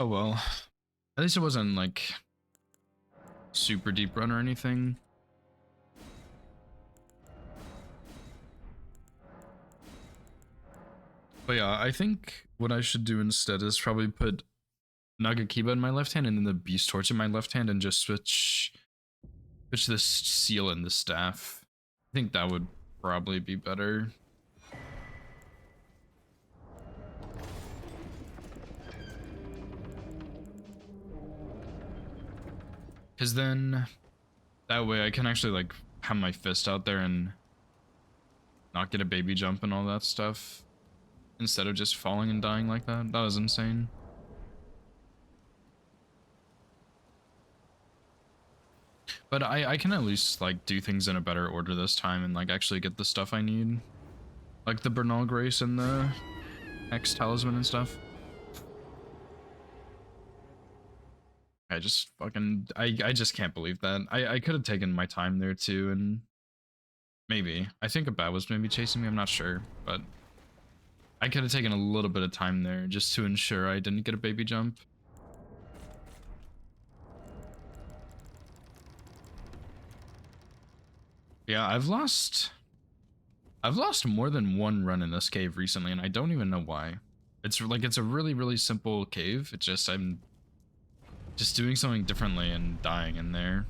Oh well. At least it wasn't like super deep run or anything. But yeah, I think what I should do instead is probably put Nagakiba in my left hand and then the Beast Torch in my left hand and just switch the seal and the staff. I think that would probably be better. Because then that way I can actually like have my fist out there and not get a baby jump and all that stuff instead of just falling and dying like that. That was insane. But I can at least like do things in a better order this time and like actually get the stuff I need. Like the Bernal Grace and the X Talisman and stuff. I just fucking I just can't believe that. I could have taken my time there too, and maybe. I think a bat was maybe chasing me, I'm not sure, but I could have taken a little bit of time there just to ensure I didn't get a baby jump. Yeah, I've lost more than one run in this cave recently, and I don't even know why. It's like it's a really simple cave. It's just I'm just doing something differently and dying in there.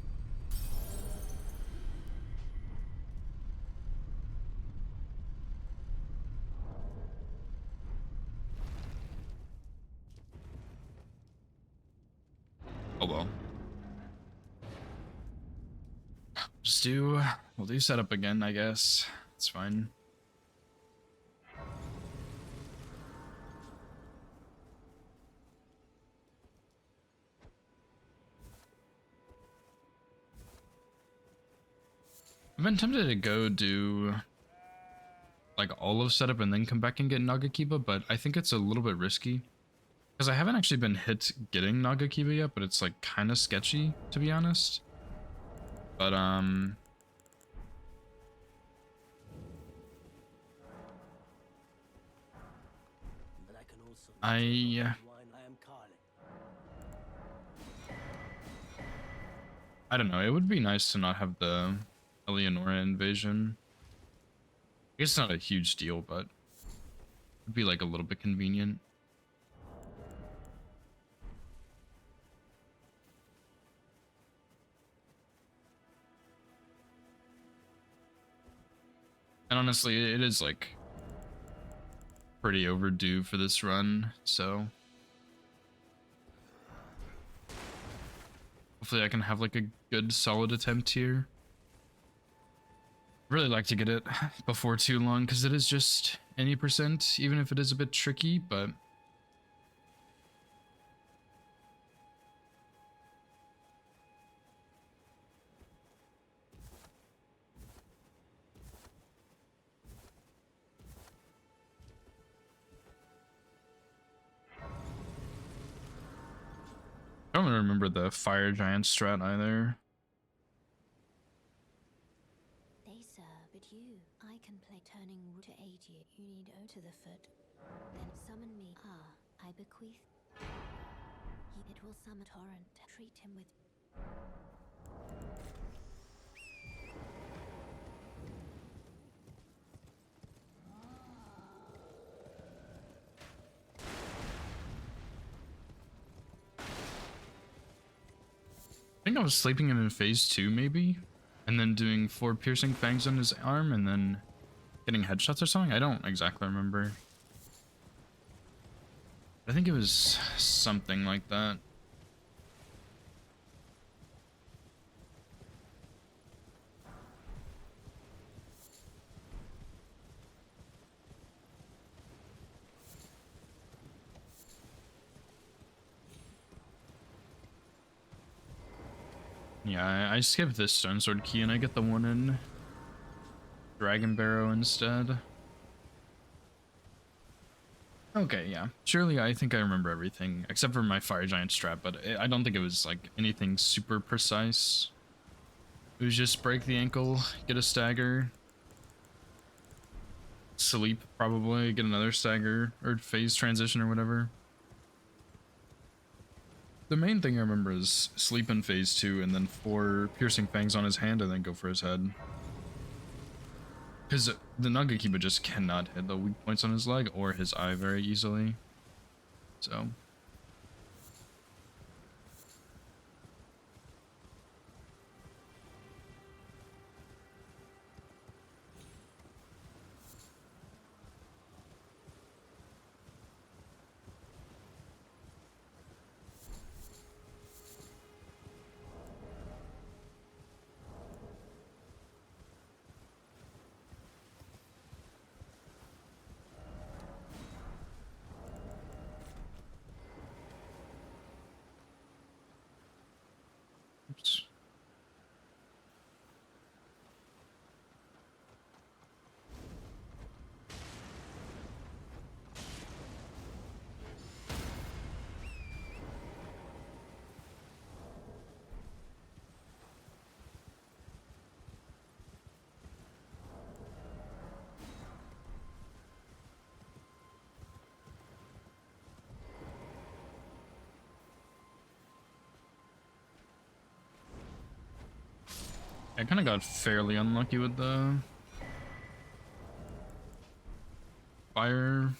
Oh well. We'll do setup again, I guess. It's fine. I've been tempted to go do like all of setup and then come back and get Nagakiba, but I think it's a little bit risky. Because I haven't actually been hit getting Nagakiba yet, but it's like kind of sketchy, to be honest. But I don't know, it would be nice to not have the Eleonora invasion. I guess it's not a huge deal, but it'd be like a little bit convenient. And honestly, it is like pretty overdue for this run, so hopefully I can have like a good solid attempt here. Really like to get it before too long because it is just any percent, even if it is a bit tricky, but I don't remember the fire giant strat either. They sir, but you, I can play turning to aid you. You need O to the foot. Then summon me. I bequeath. It will summon torrent. Treat him with. I think I was sleeping him in phase 2 maybe, and then doing 4 piercing fangs on his arm and then getting headshots or something. I don't exactly remember. I think it was something like that. Yeah, I skipped this stone sword key and I get the one in Dragon Barrow instead. Okay, yeah. Surely I think I remember everything, except for my fire giant strat, but I don't think it was like anything super precise. It was just break the ankle, get a stagger, sleep probably, get another stagger, or phase transition or whatever. The main thing I remember is sleep in phase 2 and then 4 piercing fangs on his hand and then go for his head. Because the Nagakiba just cannot hit the weak points on his leg or his eye very easily. So. Oops. I kind of got fairly unlucky with the fire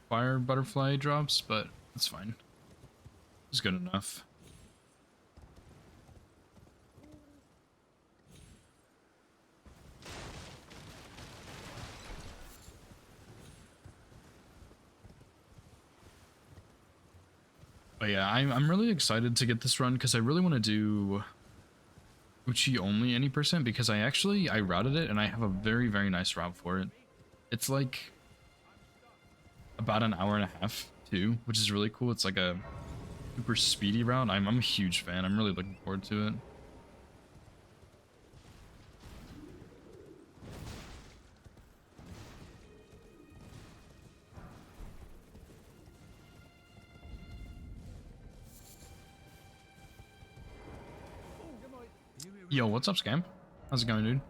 butterfly drops, but it's fine. It's good enough. But yeah, I'm really excited to get this run because I really want to do Uchi only any percent because I routed it and I have a very nice route for it. It's like about an hour and a half too, which is really cool. It's like a super speedy route. I'm a huge fan. I'm really looking forward to it. Yo, what's up, Scamp? How's it going, dude?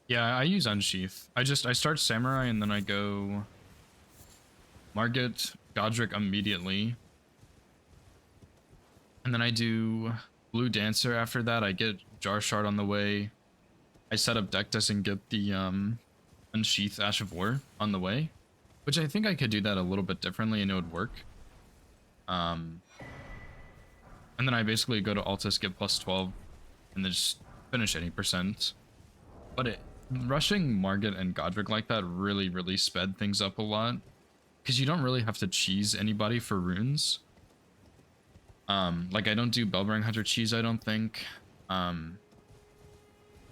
Yeah, I use Unsheath. I start Samurai and then I go Margit, Godric immediately. And then I do Blue Dancer after that. I get Jar Shard on the way. I set up deck test and get the Unsheath Ash of War on the way. Which I think I could do that a little bit differently and it would work. And then I basically go to Altus, get plus 12, and then just finish any percent. But rushing Margit and Godric like that really sped things up a lot. Because you don't really have to cheese anybody for runes. Like I don't do Bellbearing Hunter cheese, I don't think. I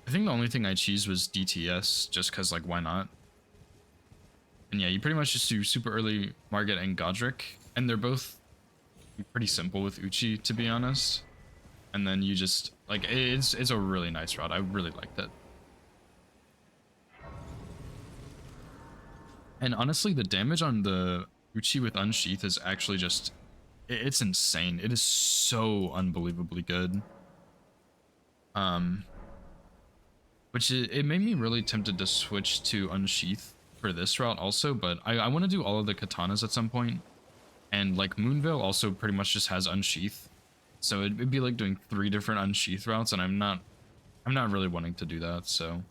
think the only thing I cheese was DTS, just because, like, why not? And yeah, you pretty much just do super early Margit and Godric, and they're both pretty simple with Uchi, to be honest. And then you just, like, it's a really nice route. I really liked it. And honestly, the damage on the Uchi with Unsheath is actually just, it's insane. It is so unbelievably good. Which it made me really tempted to switch to Unsheath for this route also, but I want to do all of the katanas at some point. And like Moonveil also pretty much just has Unsheath. So it'd be like doing 3 different Unsheath routes, and I'm not really wanting to do that, so.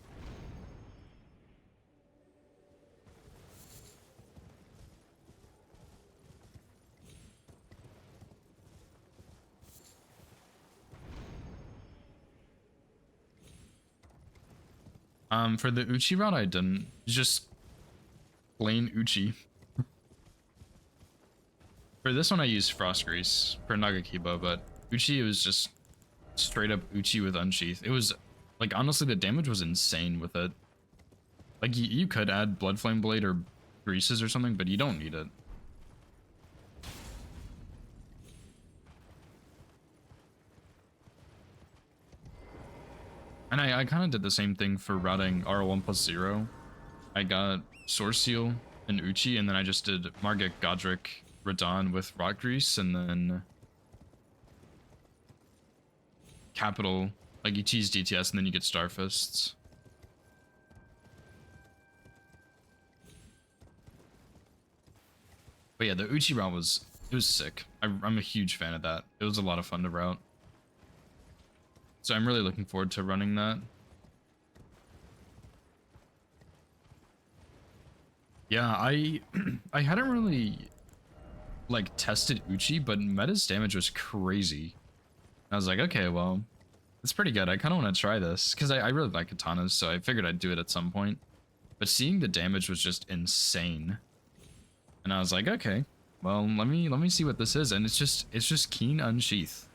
For the Uchi route, I didn't. Just plain Uchi. For this one, I used Frost Grease for Nagakiba, but Uchi was just straight up Uchi with Unsheath. It was, like, honestly, the damage was insane with it. Like, you could add Blood Flame Blade or Greases or something, but you don't need it. And I kind of did the same thing for routing R1 plus 0. I got Source Seal and Uchi, and then I just did Margit, Godric, Radon with Rock Grease, and then Capital, like you cheese DTS and then you get Starfists. But yeah, the Uchi route it was sick. I'm a huge fan of that. It was a lot of fun to route. So I'm really looking forward to running that. Yeah, I I hadn't really like tested Uchi, but Meta's damage was crazy. I was like, okay, well, it's pretty good. I kind of want to try this because I really like katanas, so I figured I'd do it at some point. But seeing the damage was just insane, and I was like, okay, well, let me see what this is. And it's just keen unsheath.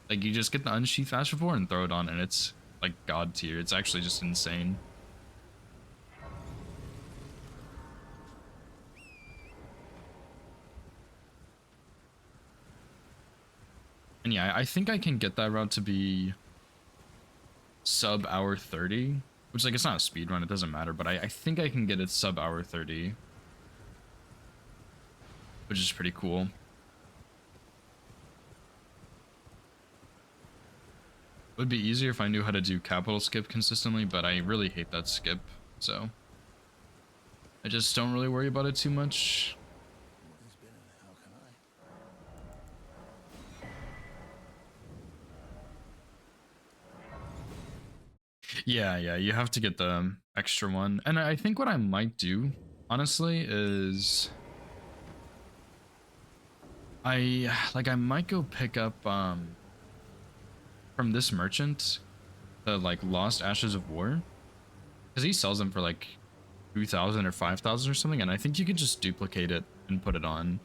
Like you just get the unsheath fast before and throw it on, and it's like god tier. It's actually just insane. And yeah, I think I can get that route to be sub hour 30, which like it's not a speed run, it doesn't matter, but I think I can get it sub hour 30, which is pretty cool. It would be easier if I knew how to do capital skip consistently, but I really hate that skip, so I just don't really worry about it too much. Yeah, you have to get the extra one. And I think what I might do, honestly, is I might go pick up from this merchant the like Lost Ashes of War, because he sells them for like 2,000 or 5,000 or something, and I think you could just duplicate it and put it on.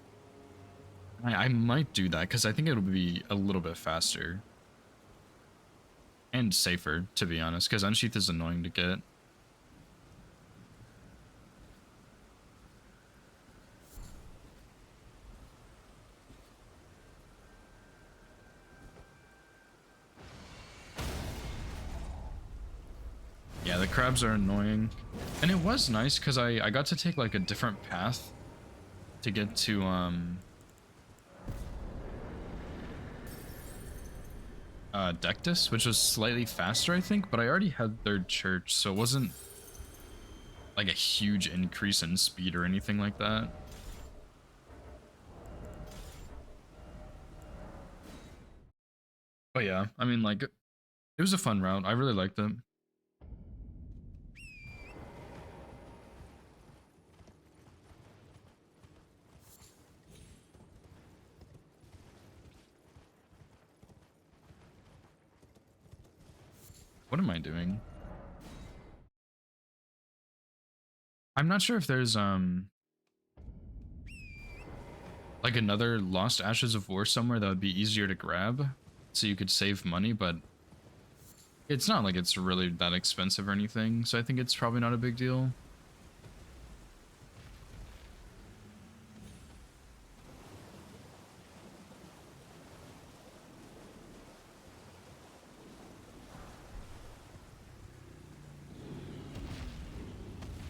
I might do that because I think it'll be a little bit faster and safer, to be honest, because Unsheath is annoying to get. Yeah, the crabs are annoying. And it was nice because I got to take like a different path to get to Dectus, which was slightly faster, I think, but I already had Third Church, so it wasn't like a huge increase in speed or anything like that. But yeah, I mean, like, it was a fun route. I really liked it. What am I doing? I'm not sure if there's like another Lost Ashes of War somewhere that would be easier to grab so you could save money, but it's not like it's really that expensive or anything, so I think it's probably not a big deal.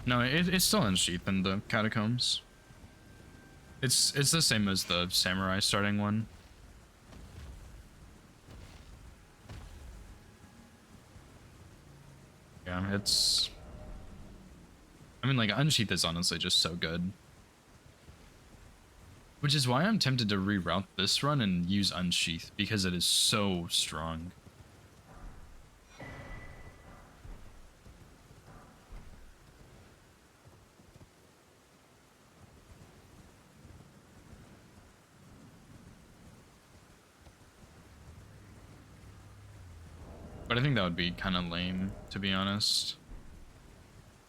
No, it's still unsheathed in the catacombs. It's the same as the samurai starting one. Yeah, it's... I mean, like, Unsheath is honestly just so good. Which is why I'm tempted to reroute this run and use Unsheath, because it is so strong. But I think that would be kind of lame, to be honest.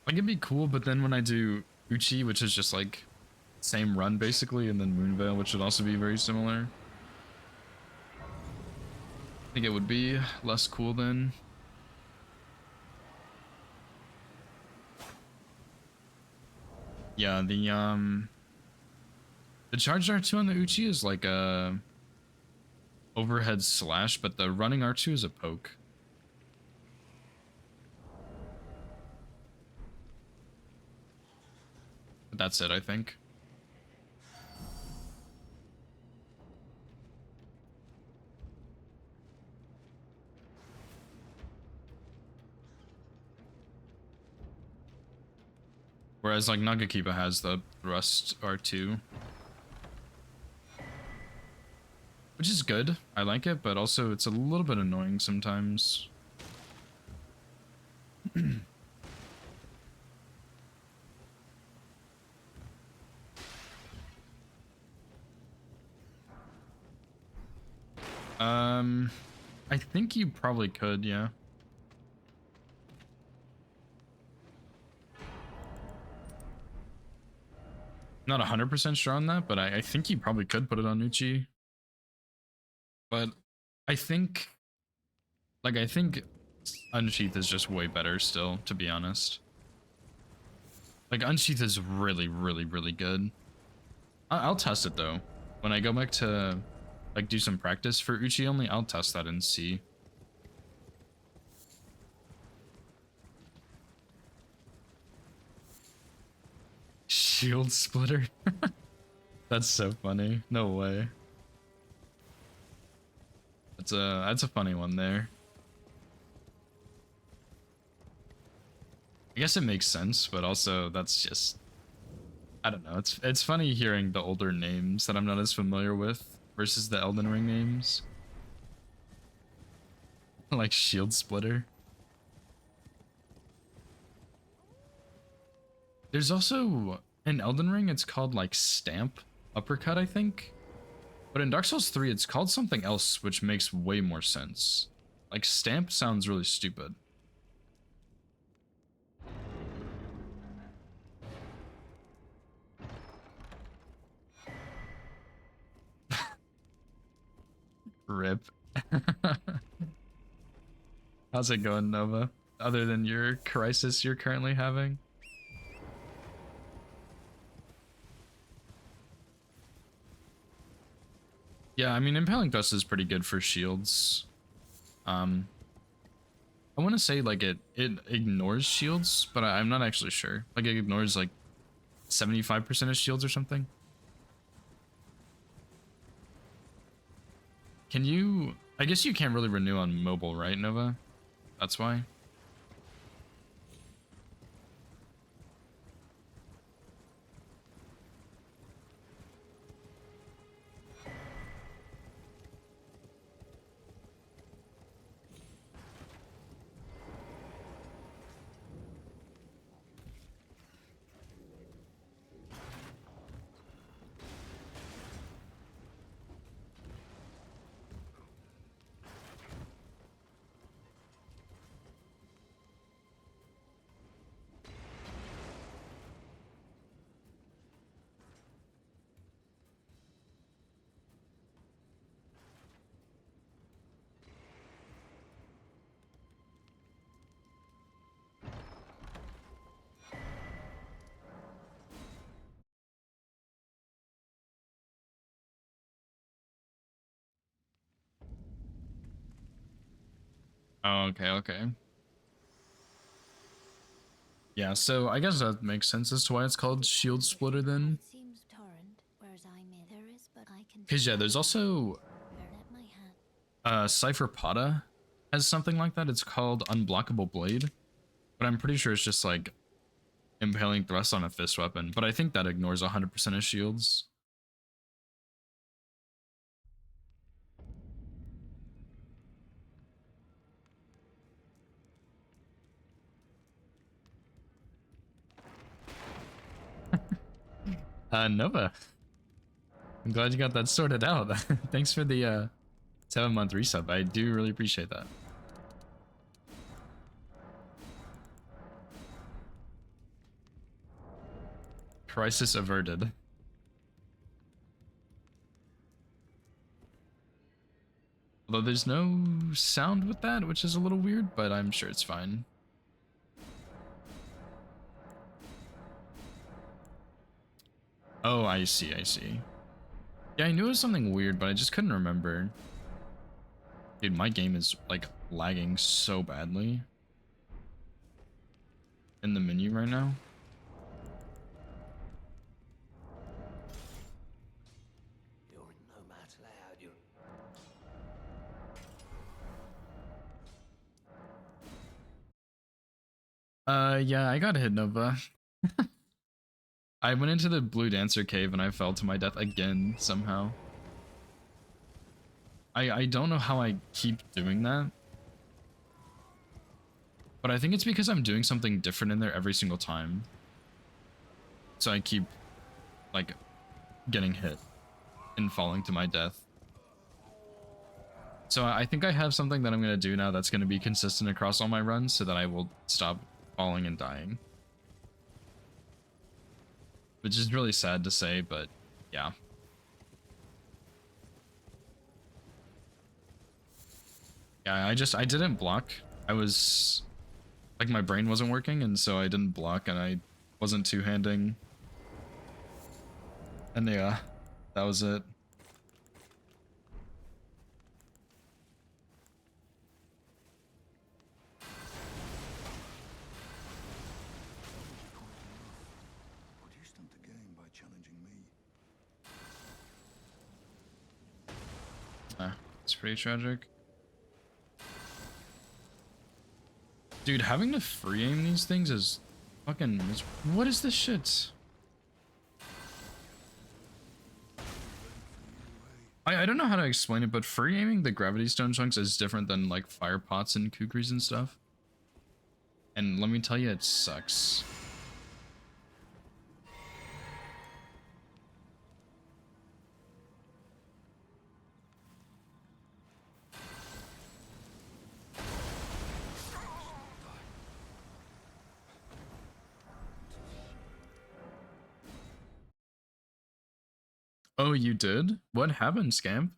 Like, it'd be cool, but then when I do Uchi, which is just like same run basically, and then Moonveil, which would also be very similar, I think it would be less cool then. Yeah, the charged R2 on the Uchi is like a overhead slash, but the running R2 is a poke. But that's it, I think. Whereas like Nagakiba has the thrust R2, which is good. I like it, but also it's a little bit annoying sometimes. I think you probably could, yeah. Not 100% sure on that, but I think you probably could put it on Uchi. But I think, I think Unsheath is just way better still, to be honest. Like, Unsheath is really, really, really good. I'll test it, though. When I go back to, like, do some practice for Uchi only, I'll test that and see. Shield splitter? That's so funny. No way. That's a funny one there. I guess it makes sense, but also that's just, I don't know. It's funny hearing the older names that I'm not as familiar with versus the Elden Ring names. Like Shield Splitter. There's also in Elden Ring it's called like Stamp Uppercut, I think. But in Dark Souls 3 it's called something else which makes way more sense. Like Stamp sounds really stupid. Rip. How's it going, Nova? Other than your crisis you're currently having? Yeah, I mean, Impaling Thrust is pretty good for shields. I want to say like it ignores shields, but I'm not actually sure. Like it ignores like 75% of shields or something. Can you? I guess you can't really renew on mobile, right, Nova? That's why. Oh, okay, okay. Yeah, so I guess that makes sense as to why it's called Shield Splitter then. It seems torrent, whereas I'm in there is, but I can. Because yeah, there's also Let my hand. Cypher Pata has something like that. It's called Unblockable Blade, but I'm pretty sure it's just like Impaling Thrust on a fist weapon. But I think that ignores 100% of shields. Nova, I'm glad you got that sorted out. Thanks for the 7-month resub. I do really appreciate that. Crisis averted. Although there's no sound with that, which is a little weird, but I'm sure it's fine. Oh, I see, I see. Yeah, I knew it was something weird, but I just couldn't remember. Dude, my game is like lagging so badly in the menu right now. You're no match loud, you. Yeah, I got hit, Nova. I went into the Blue Dancer cave and I fell to my death again somehow. I don't know how I keep doing that. But I think it's because I'm doing something different in there every single time. So I keep, like, getting hit and falling to my death. So I think I have something that I'm going to do now that's going to be consistent across all my runs so that I will stop falling and dying. Which is really sad to say, but yeah. Yeah, I didn't block. I was, like, my brain wasn't working, and so I didn't block, and I wasn't two-handing. And yeah, that was it. But you stand to gain by challenging me. It's pretty tragic. Dude, having to free aim these things is fucking... What is this shit? I don't know how to explain it, but free aiming the gravity stone chunks is different than like fire pots and kukris and stuff. And let me tell you, it sucks. Oh, you did? What happened, Scamp?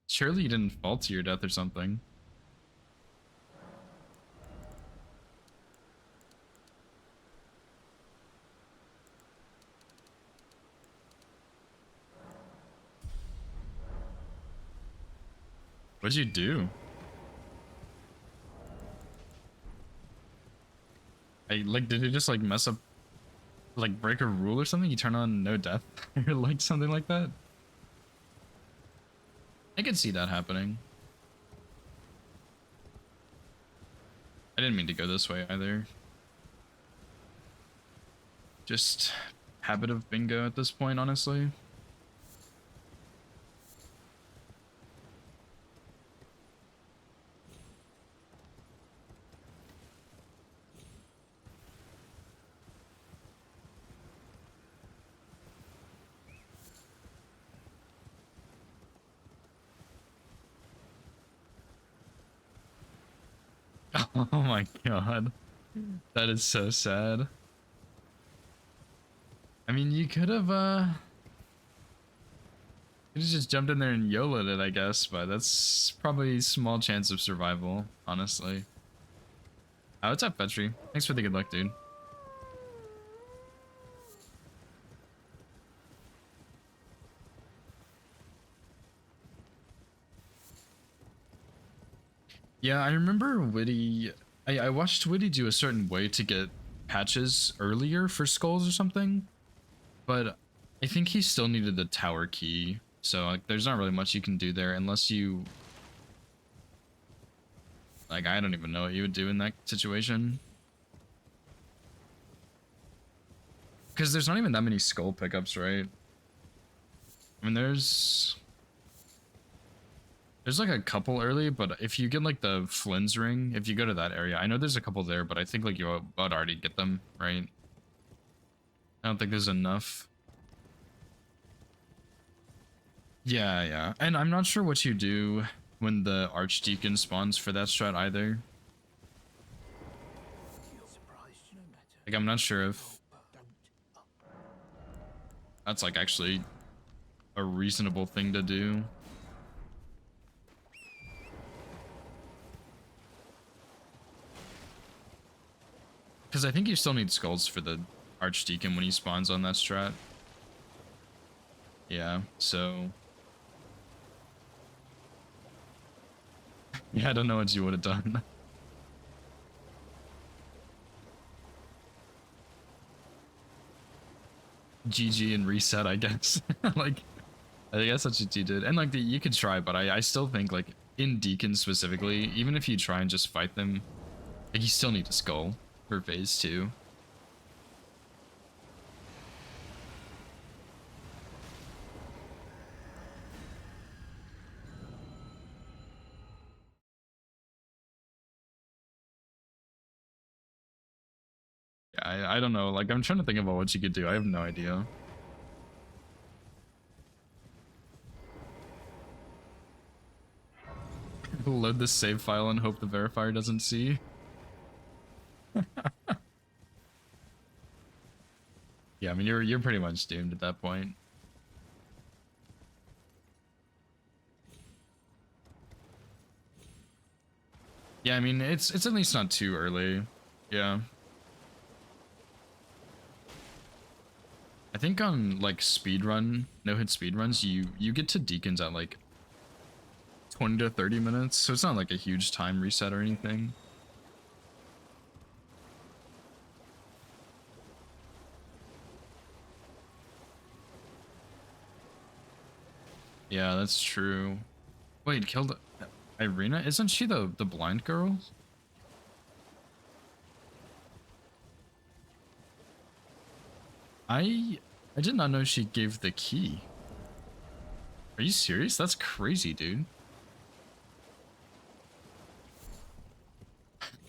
Surely you didn't fall to your death or something. What'd you do? Did it just like mess up, like break a rule or something? You turn on no death or like something like that? I could see that happening. I didn't mean to go this way either. Just habit of bingo at this point, honestly. Oh my god. That is so sad. I mean, you could have just jumped in there and YOLO'd it, I guess, but that's probably small chance of survival, honestly. Oh, what's up, Petri? Thanks for the good luck, dude. Yeah, I remember Witty. I watched Witty do a certain way to get patches earlier for skulls or something, but I think he still needed the tower key, so like, there's not really much you can do there unless you... Like, I don't even know what you would do in that situation. Because there's not even that many skull pickups, right? I mean, there's like a couple early, but if you get like the Flynn's ring, if you go to that area, I know there's a couple there, but I think like you would already get them, right? I don't think there's enough. Yeah. And I'm not sure what you do when the Archdeacon spawns for that strat either. Like, I'm not sure if that's like actually a reasonable thing to do. Because I think you still need skulls for the Archdeacon when he spawns on that strat. Yeah, so... Yeah, I don't know what you would have done. GG and reset, I guess. Like, I guess that's what you did. And like, you could try, but I still think like, in Deacon specifically, even if you try and just fight them, like, you still need a skull for phase 2. I don't know. Like, I'm trying to think about what you could do. I have no idea. Load the save file and hope the verifier doesn't see. Yeah, I mean you're pretty much doomed at that point. Yeah, I mean it's at least not too early. Yeah. I think on like speedrun, no hit speedruns, you get to deacons at like 20 to 30 minutes, so it's not like a huge time reset or anything. Yeah, that's true. Wait, killed Irina? Isn't she the blind girl? I did not know she gave the key. Are you serious? That's crazy, dude.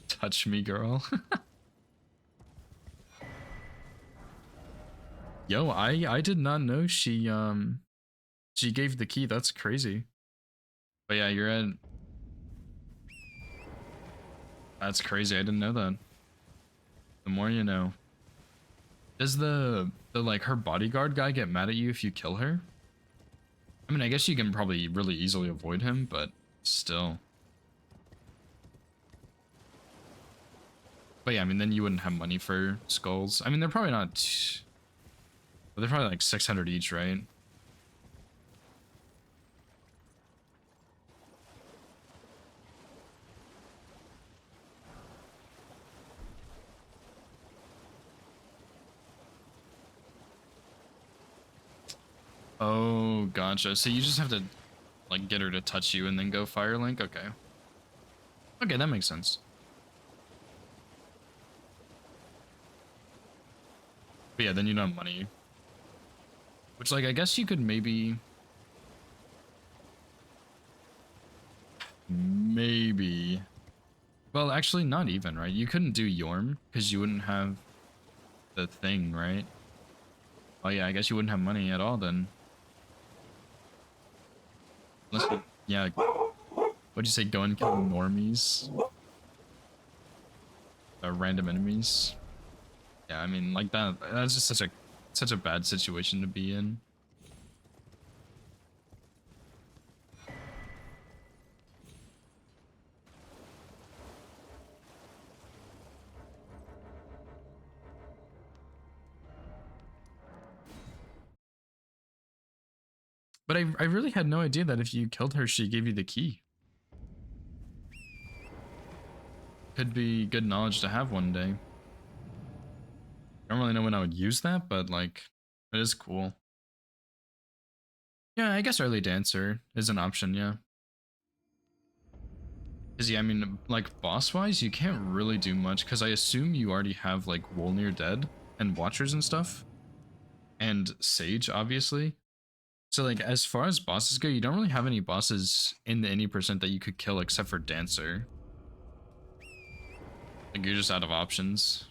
Touch me, girl. Yo, I did not know she gave the key. That's crazy. But yeah, you're at. That's crazy. I didn't know that. The more you know. Does the like her bodyguard guy get mad at you if you kill her? I mean, I guess you can probably really easily avoid him, but still. But yeah, I mean, then you wouldn't have money for skulls. I mean, they're probably not. But they're probably like 600 each, right? Oh, gotcha. So you just have to like get her to touch you and then go Firelink? Okay. Okay, that makes sense. But yeah, then you don't have money. Which, like, I guess you could maybe... Maybe... Well, actually, not even, right? You couldn't do Yorm, because you wouldn't have the thing, right? Oh yeah, I guess you wouldn't have money at all, then. Unless you... Yeah. What'd you say? Go and kill normies? Random enemies? Yeah, I mean, like, that's just such a bad situation to be in. But I really had no idea that if you killed her, she gave you the key. Could be good knowledge to have one day. I don't really know when I would use that, but like, it is cool. Yeah, I guess early dancer is an option, yeah. Cause yeah, I mean, like boss-wise, you can't really do much, because I assume you already have like Wolnir dead, and Watchers and stuff. And Sage, obviously. So like, as far as bosses go, you don't really have any bosses in the any percent that you could kill except for Dancer. Like, you're just out of options.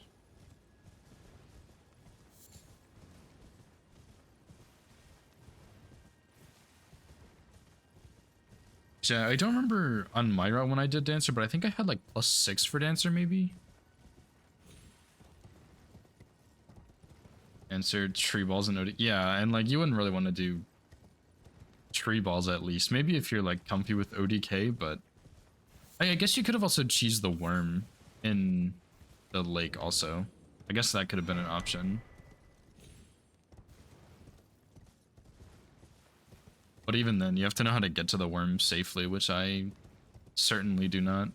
Yeah, I don't remember on my route when I did Dancer, but I think I had like +6 for Dancer, maybe? Dancer, Tree Balls, and OD. Yeah, and like, you wouldn't really want to do Tree Balls at least. Maybe if you're like comfy with ODK, but... I guess you could have also cheesed the worm in the lake also. I guess that could have been an option. But even then, you have to know how to get to the worm safely, which I certainly do not.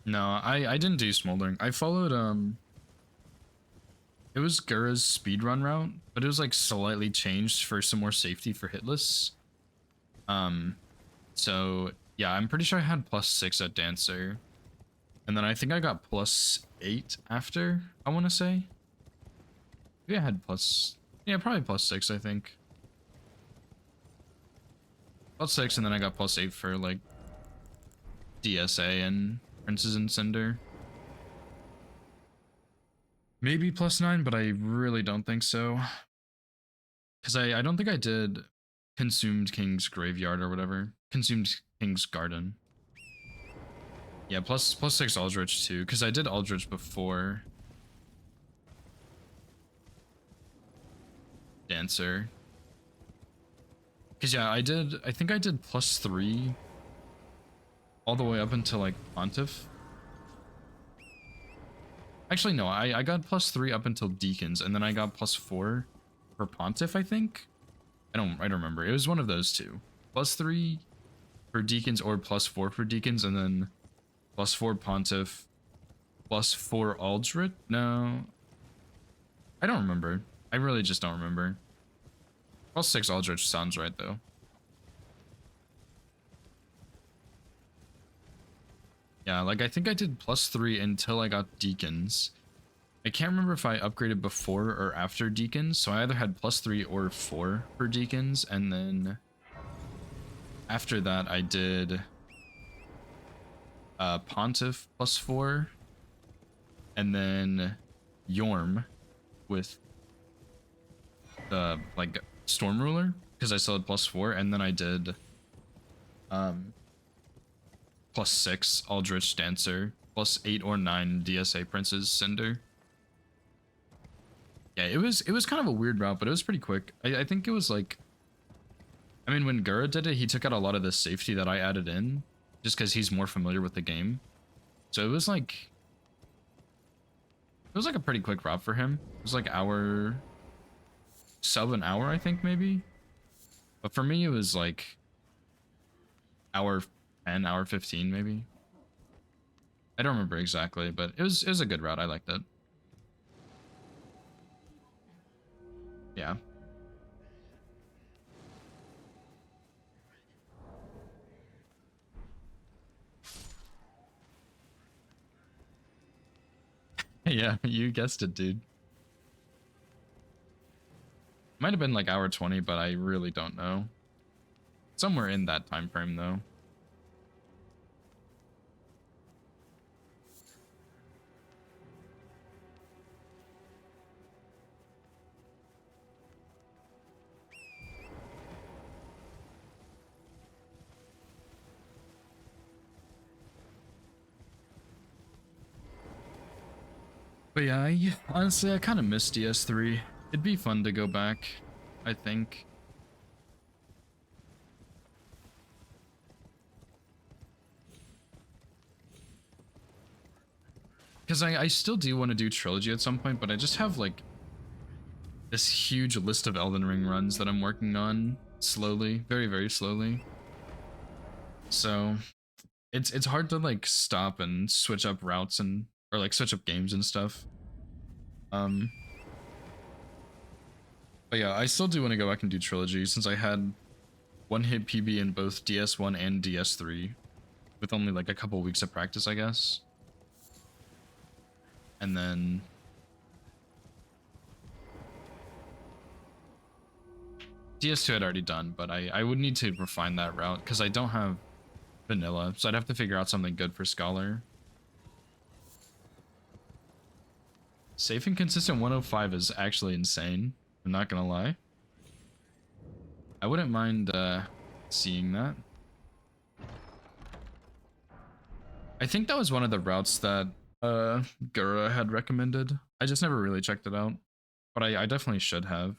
No, I didn't do Smoldering. I followed, it was Gura's speedrun route, but it was like slightly changed for some more safety for hitless. So Yeah, I'm pretty sure I had +6 at Dancer. And then I think I got +8 after, I want to say. Maybe I had yeah, probably +6, I think. +6, and then I got +8 for, like, DSA and Princes and Cinder. Maybe +9, but I really don't think so. Because I don't think I did Consumed King's Graveyard or whatever. Consumed King's Garden. Yeah, +6 Aldrich too, because I did Aldrich before Dancer. Because yeah, I think I did +3 all the way up until like Pontiff. Actually, no, I got +3 up until Deacons, and then I got +4 for Pontiff, I think. I don't remember. It was one of those two. +3 for Deacons or +4 for Deacons, and then +4 Pontiff, +4 Aldrich? No. I don't remember. I really just don't remember. +6 Aldrich sounds right, though. Yeah, like I think I did +3 until I got Deacons. I can't remember if I upgraded before or after Deacons, so I either had +3 or 4 for Deacons, and then after that I did Pontiff +4, and then Yorm with the like Storm Ruler, because I still had +4, and then I did +6 Aldrich Dancer, +8 or 9 DSA Prince's Cinder. Yeah, it was kind of a weird route, but it was pretty quick. I think it was like, I mean, when Gura did it, he took out a lot of the safety that I added in, just because he's more familiar with the game. So it was like a pretty quick route for him. It was like sub an hour, I think, maybe. But for me, it was like hour 10, hour 15, maybe. I don't remember exactly, but it was a good route. I liked it. Yeah. Yeah, you guessed it, dude. Might have been like hour 20, but I really don't know. Somewhere in that time frame, though. But yeah, honestly, I kind of miss DS3. It'd be fun to go back, I think. Because I still do want to do Trilogy at some point, but I just have like this huge list of Elden Ring runs that I'm working on slowly, very, very slowly. So it's hard to like stop and switch up routes and or like switch up games and stuff. But yeah, I still do want to go back and do Trilogy since I had one hit PB in both DS1 and DS3 with only like a couple weeks of practice, I guess. And then DS2 I'd already done, but I would need to refine that route because I don't have vanilla, so I'd have to figure out something good for Scholar. Safe and consistent 105 is actually insane. I'm not gonna lie. I wouldn't mind seeing that. I think that was one of the routes that Gura had recommended. I just never really checked it out, but I definitely should have.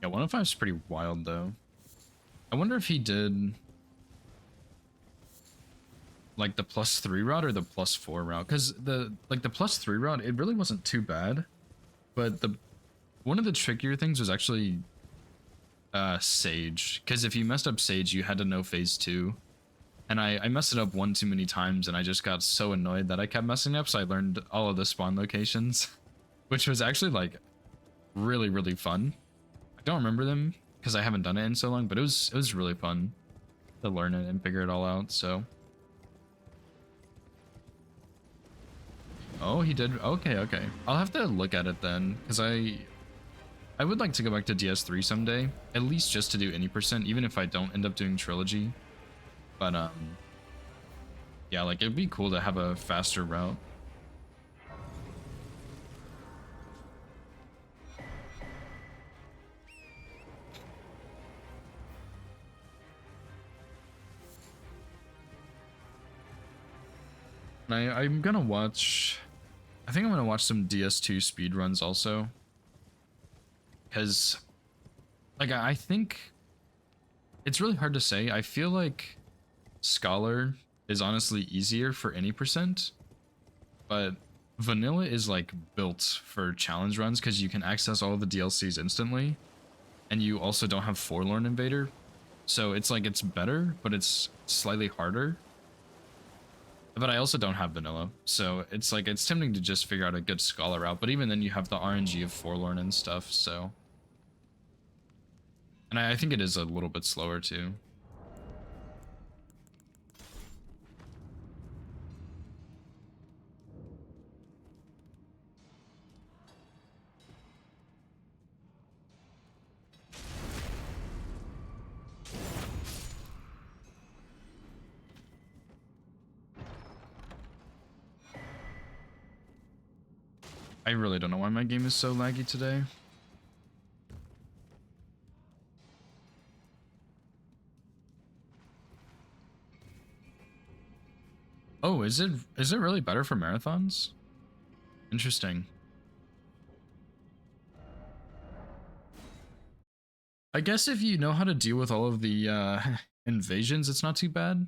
Yeah, 105 is pretty wild though. I wonder if he did like the +3 route or the +4 route, because the +3 route, it really wasn't too bad, but one of the trickier things was actually Sage, because if you messed up Sage, you had to know phase 2, And I messed it up one too many times, and I just got so annoyed that I kept messing up, so I learned all of the spawn locations, which was actually like really, really fun. I don't remember them because I haven't done it in so long, but it was really fun to learn it and figure it all out, so. Oh, he did. Okay, okay. I'll have to look at it then, because I would like to go back to DS3 someday, at least just to do any percent, even if I don't end up doing trilogy. But yeah, like it'd be cool to have a faster route. And I'm gonna watch. I think I'm gonna watch some DS2 speedruns also, because like I think it's really hard to say. I feel like Scholar is honestly easier for any percent, but Vanilla is like built for challenge runs because you can access all of the DLCs instantly, and you also don't have Forlorn Invader, so it's like it's better, but it's slightly harder. But I also don't have Vanilla, so it's like it's tempting to just figure out a good Scholar route, but even then you have the RNG of Forlorn and stuff, so. And I think it is a little bit slower too. I really don't know why my game is so laggy today. Oh, is it really better for marathons? Interesting. I guess if you know how to deal with all of the invasions, it's not too bad.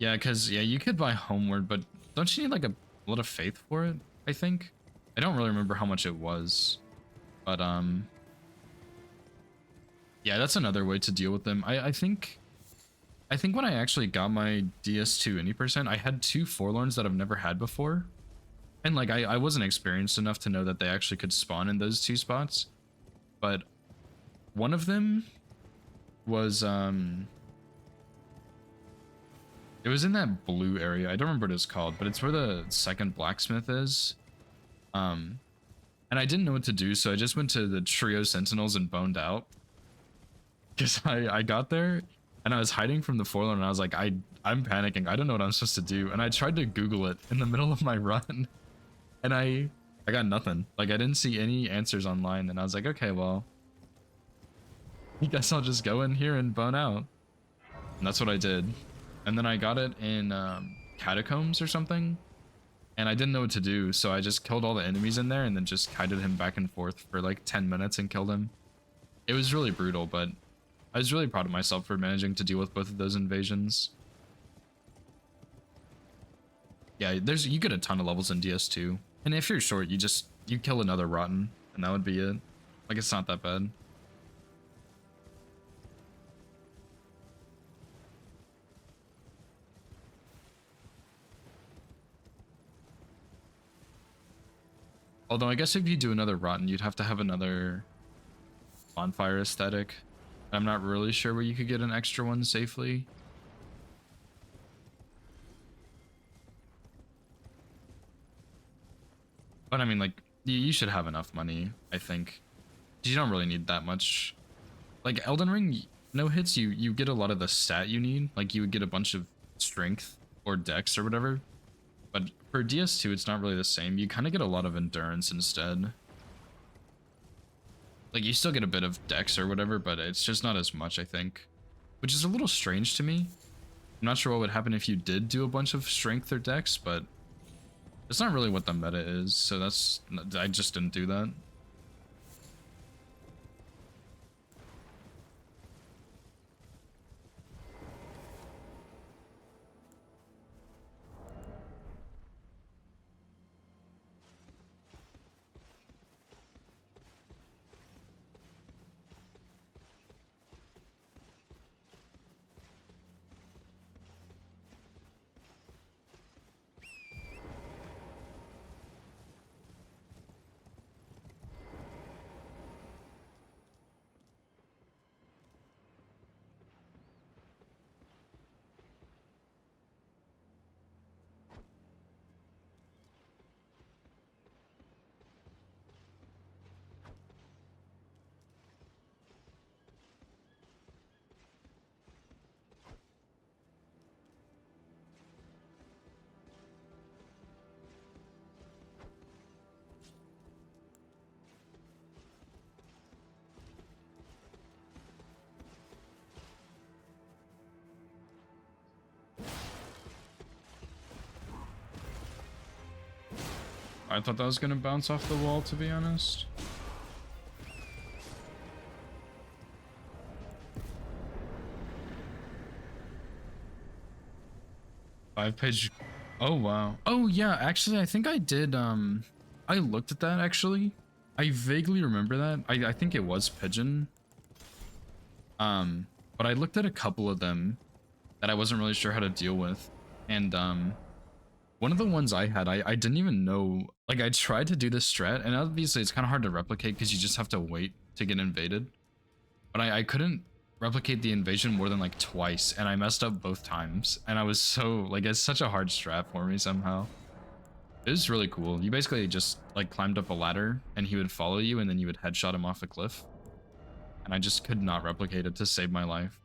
Yeah, because yeah, you could buy Homeward, but don't you need like a lot of faith for it? I think. I don't really remember how much it was, but yeah, that's another way to deal with them. I think when I actually got my DS2 any percent, I had two Forlorns that I've never had before. And like I wasn't experienced enough to know that they actually could spawn in those two spots. But one of them was it was in that blue area. I don't remember what it's called, but it's where the second blacksmith is. And I didn't know what to do, so I just went to the trio sentinels and boned out. Because I got there and I was hiding from the Forlorn and I was like, I'm panicking. I don't know what I'm supposed to do. And I tried to Google it in the middle of my run. And I got nothing. Like I didn't see any answers online, and I was like, okay, well, I guess I'll just go in here and bone out. And that's what I did. And then I got it in catacombs or something, and I didn't know what to do, so I just killed all the enemies in there and then just kited him back and forth for like 10 minutes and killed him. It was really brutal, but I was really proud of myself for managing to deal with both of those invasions. Yeah, you get a ton of levels in DS2. And if you're short, you kill another rotten, and that would be it. Like, it's not that bad. Although I guess if you do another rotten, you'd have to have another bonfire aesthetic. I'm not really sure where you could get an extra one safely. But I mean, like, you should have enough money, I think. You don't really need that much. Like, Elden Ring, no hits, you get a lot of the stat you need. Like, you would get a bunch of strength or dex or whatever. But for DS2, it's not really the same. You kind of get a lot of endurance instead. Like, you still get a bit of dex or whatever, but it's just not as much, I think. Which is a little strange to me. I'm not sure what would happen if you did do a bunch of strength or dex, but it's not really what the meta is, so I just didn't do that. I thought that was gonna bounce off the wall, to be honest. Five-page. Oh wow. Oh yeah, actually I think I did I looked at that actually. I vaguely remember that. I think it was Pigeon. But I looked at a couple of them that I wasn't really sure how to deal with. And one of the ones I had, I didn't even know, like I tried to do this strat, and obviously it's kind of hard to replicate because you just have to wait to get invaded. But I couldn't replicate the invasion more than like twice, and I messed up both times. And I was so, like, it's such a hard strat for me somehow. It was really cool. You basically just like climbed up a ladder and he would follow you and then you would headshot him off a cliff. And I just could not replicate it to save my life.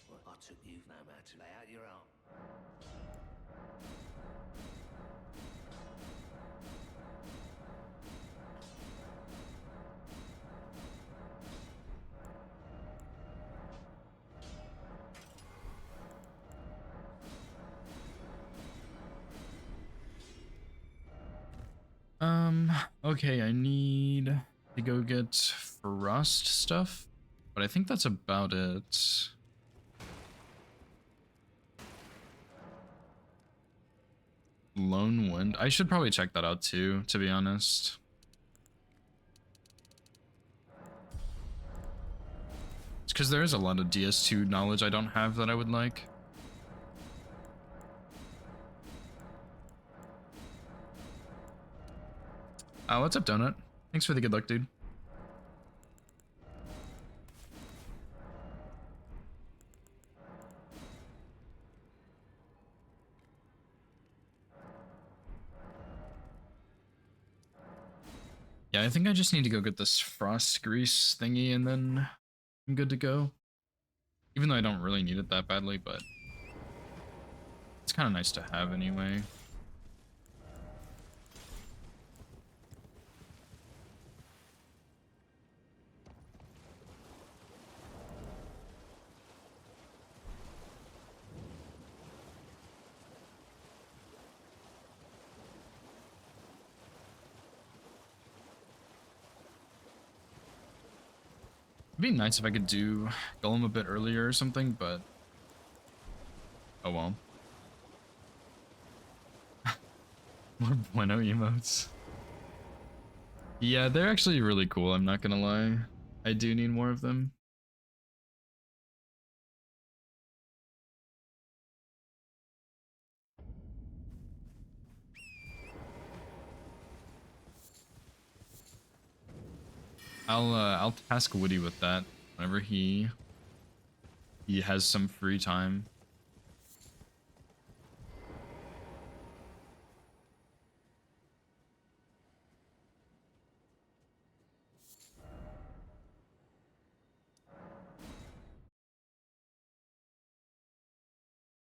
Well, I took you no matter to lay out your own. Okay, I need to go get Frost stuff, but I think that's about it. Lone Wind. I should probably check that out too, to be honest. It's because there is a lot of DS2 knowledge I don't have that I would like. What's up, Donut? Thanks for the good luck, dude. Yeah, I think I just need to go get this frost grease thingy and then I'm good to go. Even though I don't really need it that badly, but it's kind of nice to have anyway. It'd be nice if I could do Golem a bit earlier or something, but oh well. More Bueno emotes. Yeah, they're actually really cool, I'm not gonna lie. I do need more of them. I'll task Woody with that whenever he has some free time.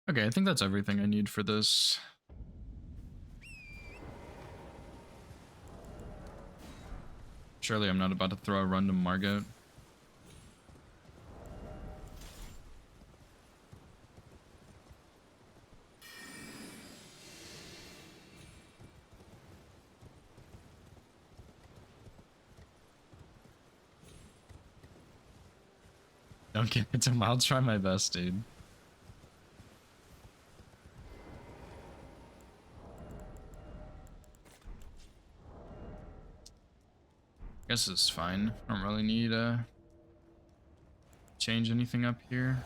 Okay, I think that's everything I need for this. Surely I'm not about to throw a run to Margot. Don't get it to him. I'll try my best, dude. Guess it's fine. I don't really need to change anything up here.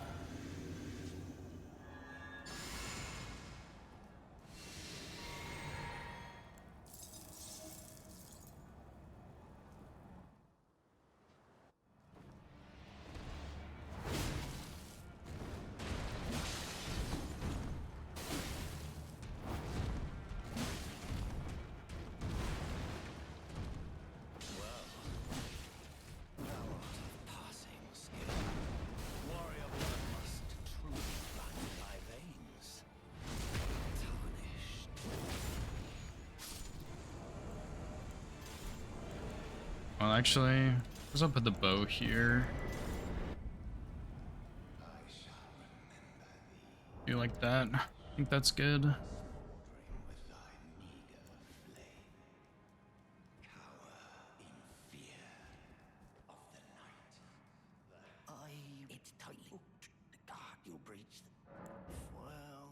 Passing skill. Warrior blood must truly run in my veins. Tarnished. Well, actually, let's put the bow here. I sharpen like that. I think that's good. Smoldering with thy meager flame. Cower in fear of the night. It's tightly hooked. The guard you'll breach the... Well...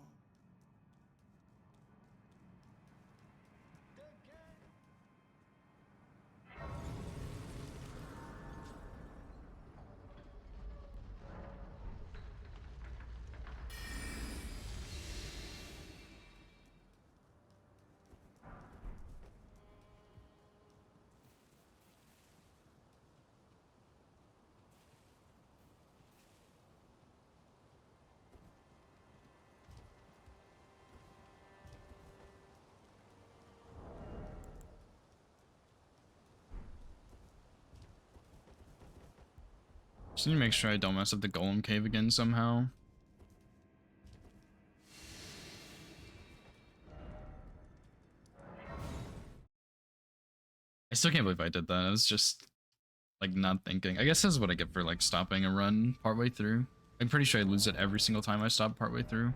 Just need to make sure I don't mess up the golem cave again somehow. I still can't believe I did that. I was just like not thinking. I guess that's what I get for like stopping a run partway through. I'm pretty sure I lose it every single time I stop partway through.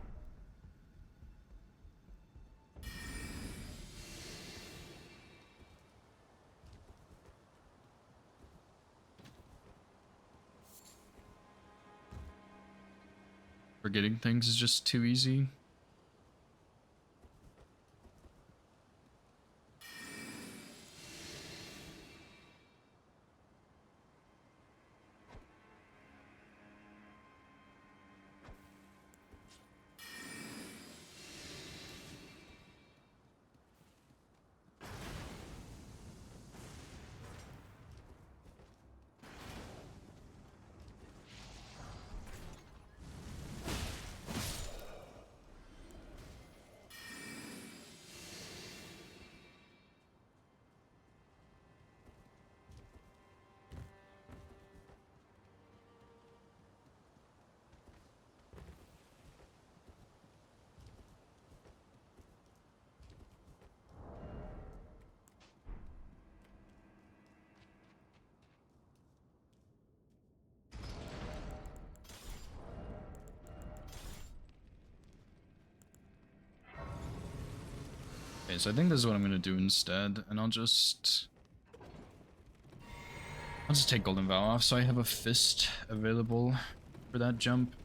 Forgetting things is just too easy. Okay, so I think this is what I'm gonna do instead, and I'll just take Golden Vow off so I have a fist available for that jump.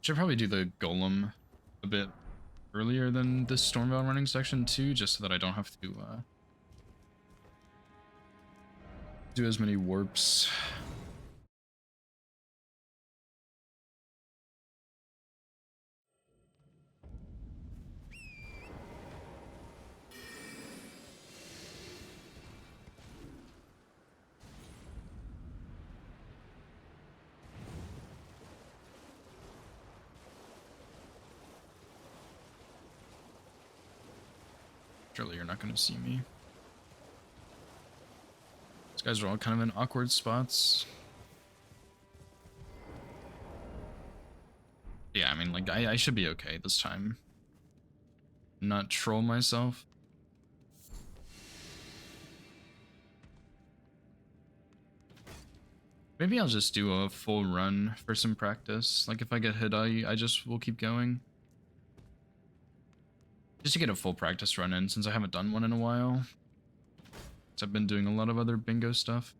Should probably do the golem a bit earlier than this Stormveil running section too, just so that I don't have to do as many warps. Surely you're not going to see me. These guys are all kind of in awkward spots. Yeah, I mean, like, I should be okay this time. Not troll myself. Maybe I'll just do a full run for some practice. Like, if I get hit, I just will keep going. Just to get a full practice run in, since I haven't done one in a while. So I've been doing a lot of other bingo stuff.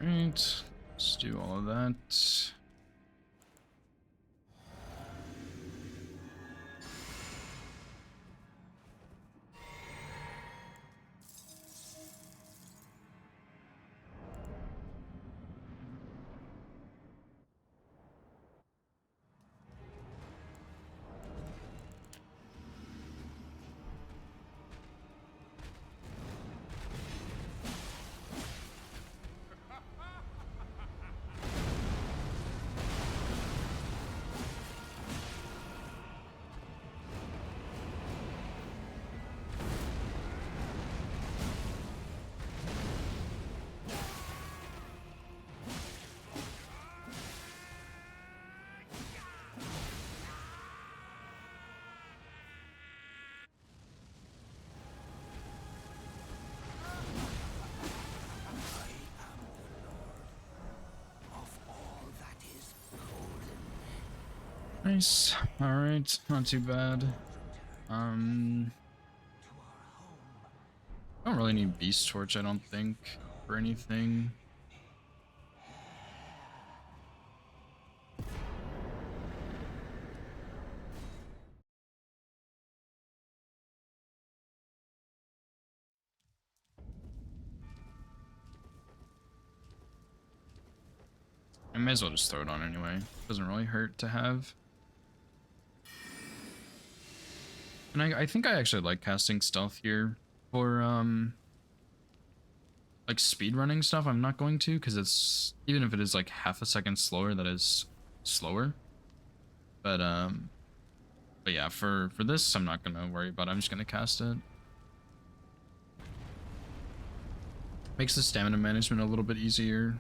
Right, let's do all of that. Nice. All right, not too bad. I don't really need Beast Torch, I don't think, for anything. I may as well just throw it on anyway. Doesn't really hurt to have. And I think I actually like casting stealth here for like speedrunning stuff. I'm not going to, because it's, even if it is like half a second slower, that is slower. But yeah, for this I'm not gonna worry about it. I'm just gonna cast it. Makes the stamina management a little bit easier.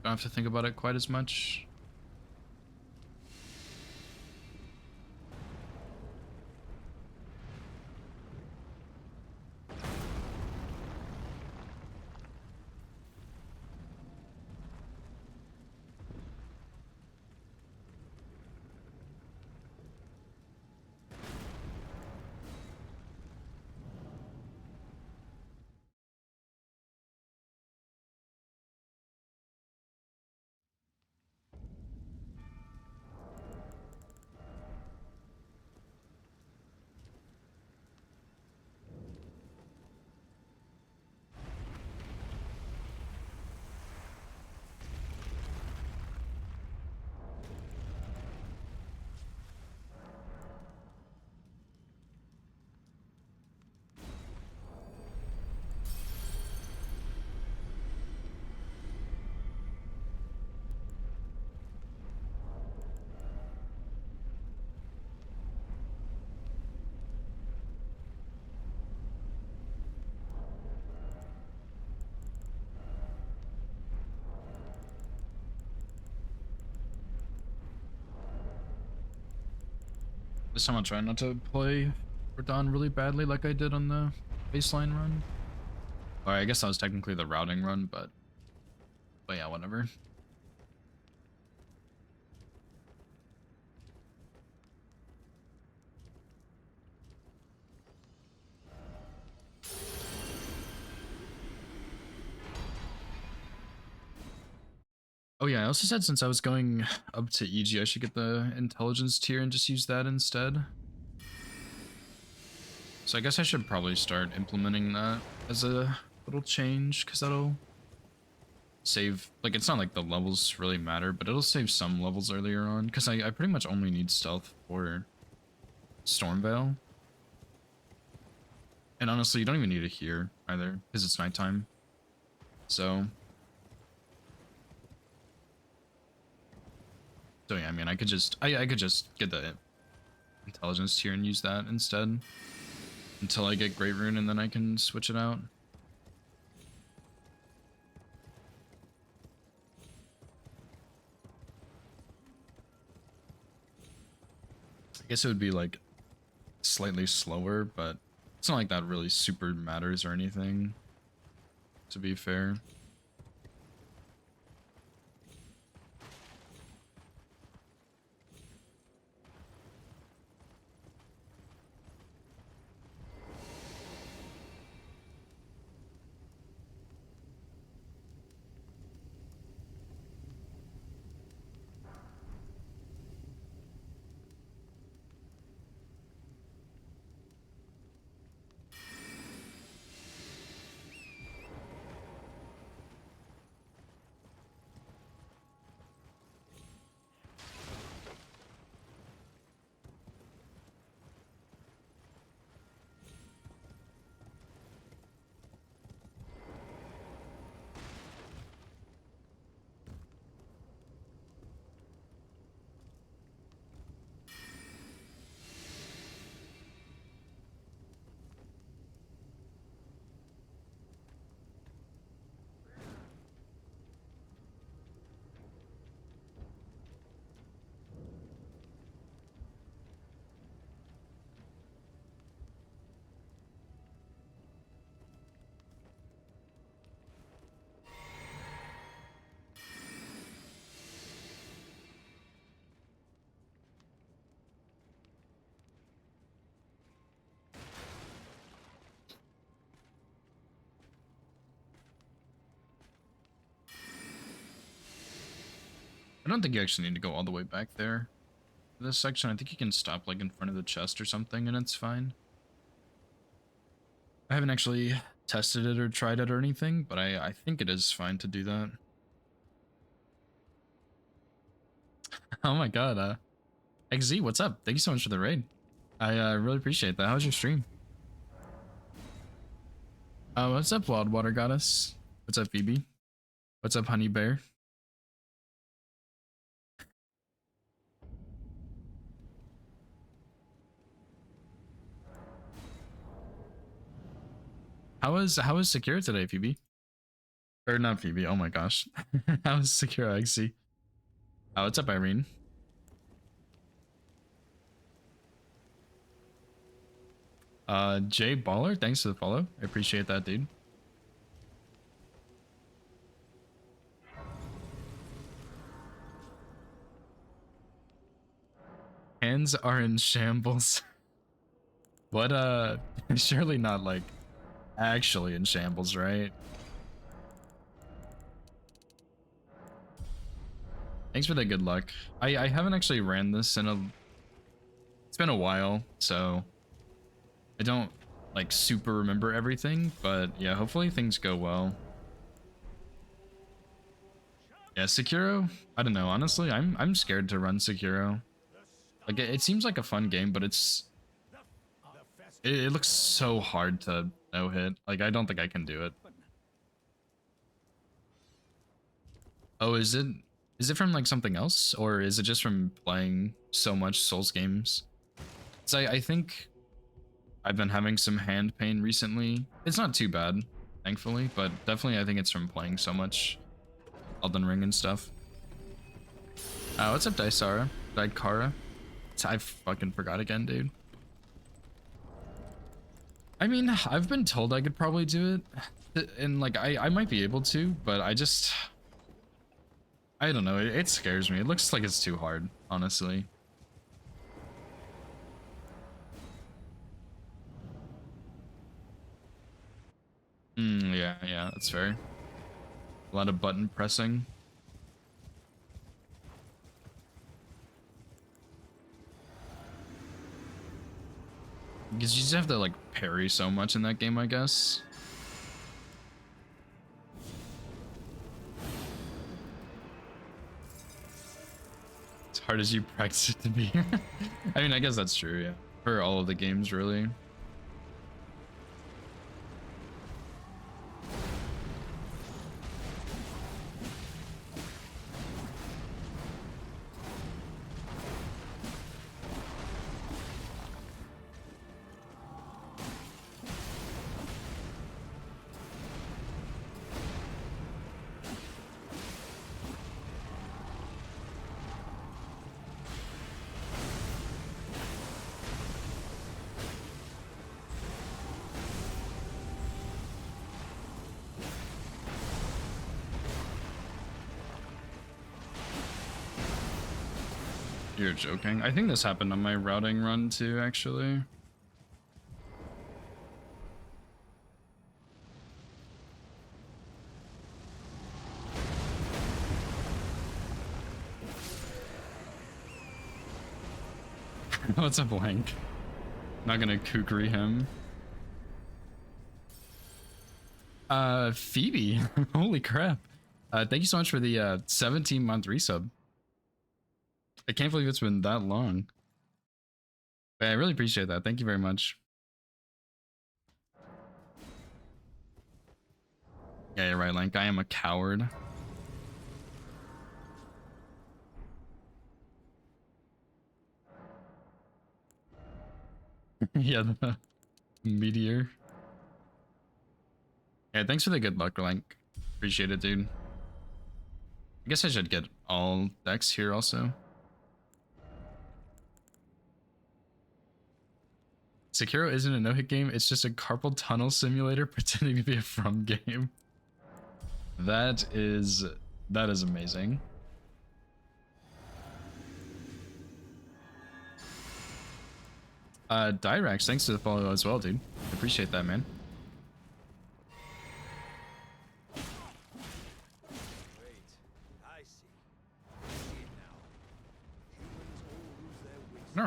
Don't have to think about it quite as much. This time I'll try not to play Radon really badly like I did on the baseline run. Or I guess that was technically the routing run, but yeah, whatever. Oh yeah, I also said since I was going up to EG, I should get the intelligence tier and just use that instead. So I guess I should probably start implementing that as a little change, because that'll save, like, it's not like the levels really matter, but it'll save some levels earlier on, because I pretty much only need stealth for Stormveil. And honestly, you don't even need it here either, because it's nighttime. So yeah, I mean, I could just get the intelligence tier and use that instead until I get Great Rune, and then I can switch it out. I guess it would be like slightly slower, but it's not like that really super matters or anything, to be fair. I don't think you actually need to go all the way back there. For this section, I think you can stop like in front of the chest or something and it's fine. I haven't actually tested it or tried it or anything, but I think it is fine to do that. Oh my god, XZ, what's up? Thank you so much for the raid. I really appreciate that. How was your stream? What's up, Wild Water Goddess? What's up, Phoebe? What's up, Honey Bear? How was Secure today, Phoebe? Or not Phoebe, oh my gosh. How was Secure, XZ? Oh, what's up, Irene? Jay Baller, thanks for the follow. I appreciate that, dude. Hands are in shambles. What, surely not like actually in shambles, right? Thanks for the good luck. I haven't actually ran this in it's been a while, so I don't like super remember everything, but yeah, hopefully things go well. Yeah, Sekiro, I don't know, honestly, I'm scared to run Sekiro. Like it seems like a fun game, but it looks so hard to no hit. Like I don't think I can do it. Oh, is it from like something else, or is it just from playing so much Souls games? So I think I've been having some hand pain recently. It's not too bad, thankfully, but definitely I think it's from playing so much Elden Ring and stuff. What's up, Dysara? Dykara? I fucking forgot again, dude. I mean, I've been told I could probably do it, and like I might be able to, but I don't know, it scares me. It looks like it's too hard, honestly. Yeah, that's fair. A lot of button pressing. Because you just have to like parry so much in that game, I guess. As hard as you practice it to be. I mean, I guess that's true, yeah. For all of the games, really. You're joking. I think this happened on my routing run too, actually. What's up, Blank? Not gonna kukri him. Phoebe. Holy crap. Thank you so much for the 17-month resub. I can't believe it's been that long. But I really appreciate that. Thank you very much. Yeah, you're right, Link. I am a coward. Yeah, the meteor. Yeah, thanks for the good luck, Link. Appreciate it, dude. I guess I should get all decks here also. Sekiro isn't a no-hit game, it's just a carpal tunnel simulator pretending to be a From game. That is amazing. Dyrax, thanks for the follow as well, dude. Appreciate that, man. Wait, I see.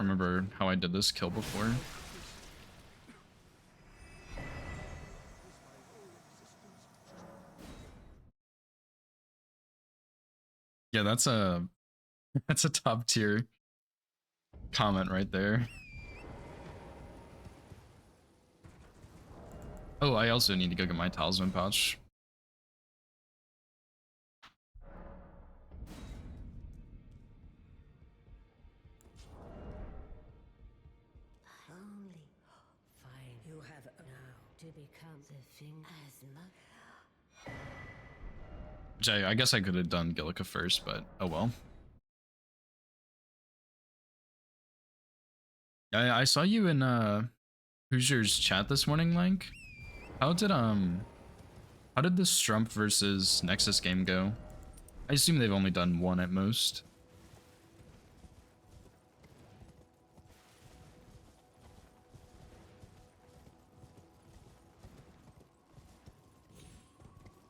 don't remember how I did this kill before. Yeah, that's a that's a top tier comment right there. Oh, I also need to go get my talisman pouch. Only fine. You have now to become the thing as much. Which I guess I could have done Gillica first, but oh well. I saw you in Hoosier's chat this morning, Lank. How did the Strump versus Nexus game go? I assume they've only done one at most.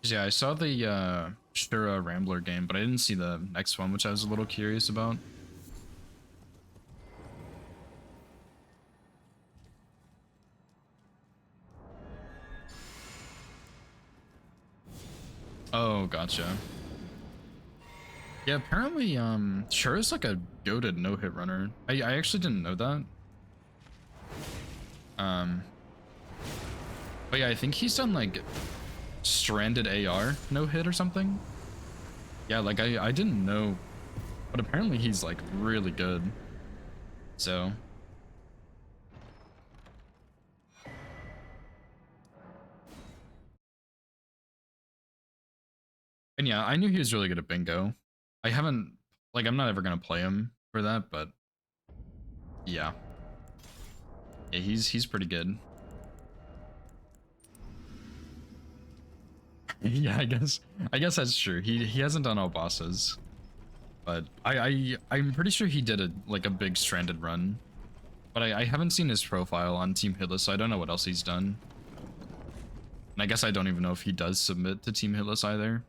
Yeah, I saw the Shura Rambler game, but I didn't see the next one, which I was a little curious about. Oh, gotcha. Yeah, apparently, Shura's like a goated no-hit runner. I actually didn't know that. But yeah, I think he's done like Stranded AR no-hit or something. Yeah, like I didn't know, but apparently he's like really good. So. And yeah, I knew he was really good at bingo. I haven't, like, I'm not ever gonna play him for that, but yeah. Yeah, he's pretty good. Yeah, I guess that's true. He hasn't done all bosses, but I'm pretty sure he did a big Stranded run, but I haven't seen his profile on Team Hitless, so I don't know what else he's done. And I guess I don't even know if he does submit to Team Hitless either.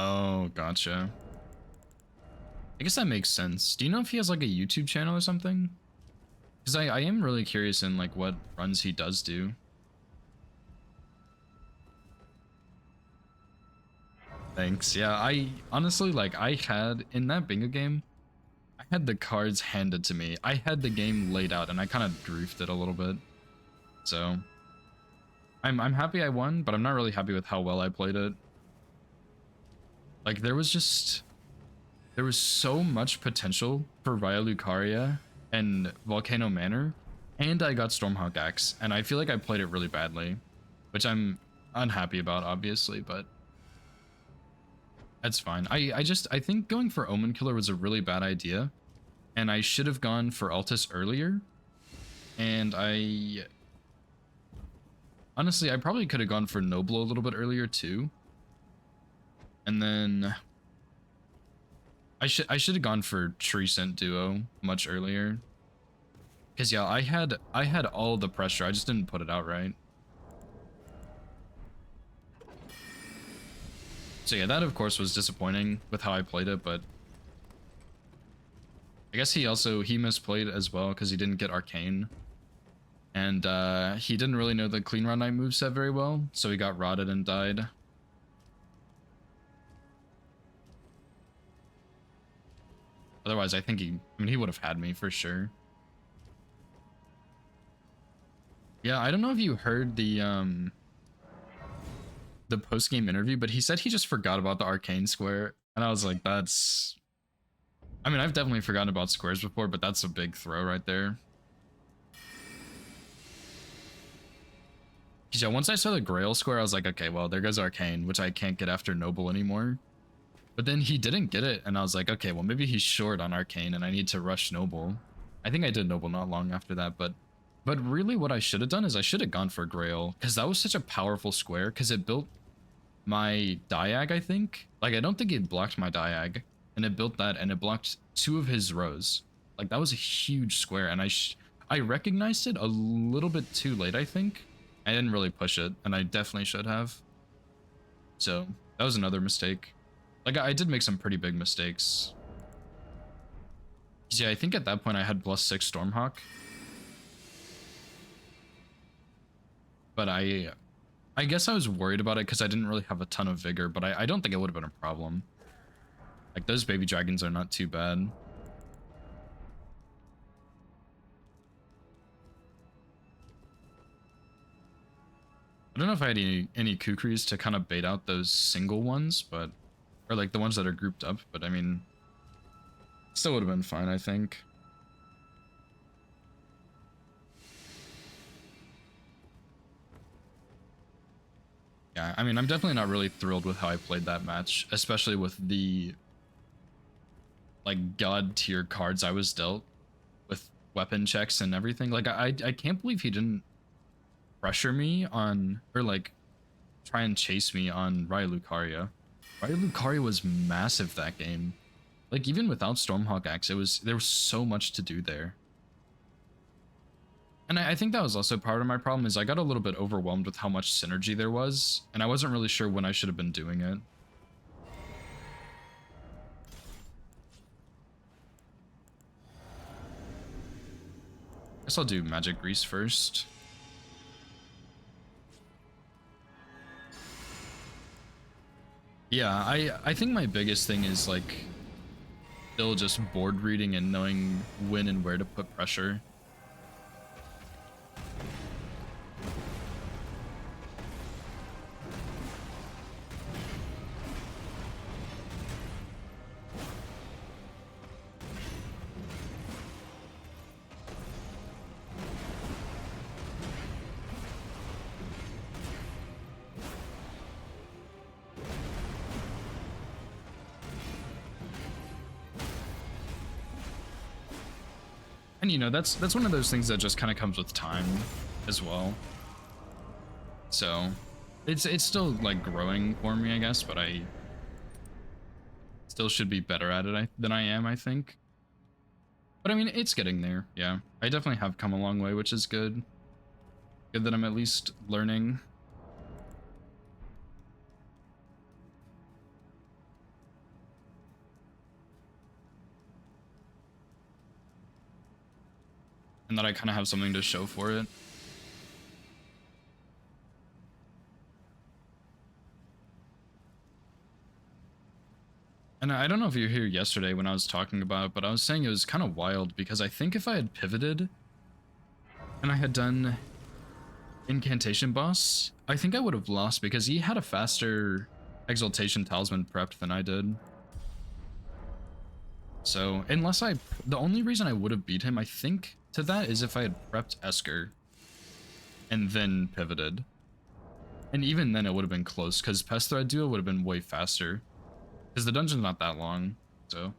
Oh, gotcha. I guess that makes sense. Do you know if he has like a YouTube channel or something? Because I am really curious in like what runs he does do. Thanks. Yeah, I honestly, like, I had in that bingo game, I had the cards handed to me. I had the game laid out and I kind of goofed it a little bit. So I'm happy I won, but I'm not really happy with how well I played it. Like there was so much potential for Via Lucaria and Volcano Manor, and I got Stormhawk Axe, and I feel like I played it really badly, which I'm unhappy about, obviously, but that's fine. I think going for Omen Killer was a really bad idea, and I should have gone for Altus earlier, and honestly, I probably could have gone for Noblo a little bit earlier too, and then I should have gone for Tree Scent Duo much earlier. Cause yeah, I had all the pressure. I just didn't put it out right. So yeah, that of course was disappointing with how I played it, but I guess he misplayed as well because he didn't get Arcane. And he didn't really know the Clean Run Knight moveset very well, so he got rotted and died. Otherwise, I think he would have had me for sure. Yeah, I don't know if you heard the post-game interview, but he said he just forgot about the Arcane Square, and I was like, that's... I mean, I've definitely forgotten about squares before, but that's a big throw right there. Because yeah, once I saw the Grail Square, I was like, okay, well, there goes Arcane, which I can't get after Noble anymore. But then he didn't get it, and I was like, okay, well, maybe he's short on Arcane, and I need to rush Noble. I think I did Noble not long after that, but really what I should have done is I should have gone for Grail, because that was such a powerful square, because it built my Diag, I think. Like, I don't think it blocked my Diag, and it built that, and it blocked 2 of his rows. Like, that was a huge square, and I recognized it a little bit too late, I think, I didn't really push it, and I definitely should have. So that was another mistake. Like I did make some pretty big mistakes. Yeah, I think at that point I had +6 Stormhawk. But I guess I was worried about it because I didn't really have a ton of vigor, but I don't think it would have been a problem. Like those baby dragons are not too bad. I don't know if I had any kukris to kind of bait out those single ones, but or like the ones that are grouped up, but I mean still would have been fine, I think. Yeah, I mean, I'm definitely not really thrilled with how I played that match, especially with the like god tier cards I was dealt with weapon checks and everything. Like I can't believe he didn't pressure me on or like try and chase me on Raya Lucaria. Raya Lucaria was massive that game. Like even without Stormhawk Axe, there was so much to do there. And I think that was also part of my problem is I got a little bit overwhelmed with how much synergy there was, and I wasn't really sure when I should have been doing it. Guess I'll do Magic Grease first. Yeah, I think my biggest thing is like still just board reading and knowing when and where to put pressure. And you know, that's one of those things that just kind of comes with time as well. So it's still like growing for me, I guess, but I still should be better at it than I am, I think. But I mean, it's getting there. Yeah, I definitely have come a long way, which is good. Good that I'm at least learning. And that I kind of have something to show for it. And I don't know if you were here yesterday when I was talking about it, but I was saying it was kind of wild because I think if I had pivoted and I had done Incantation Boss, I think I would have lost because he had a faster Exaltation Talisman prepped than I did. So the only reason I would have beat him, I think, to that is if I had prepped Esker and then pivoted. And even then it would have been close because Pest Thread Duo would have been way faster. Because the dungeon's not that long, so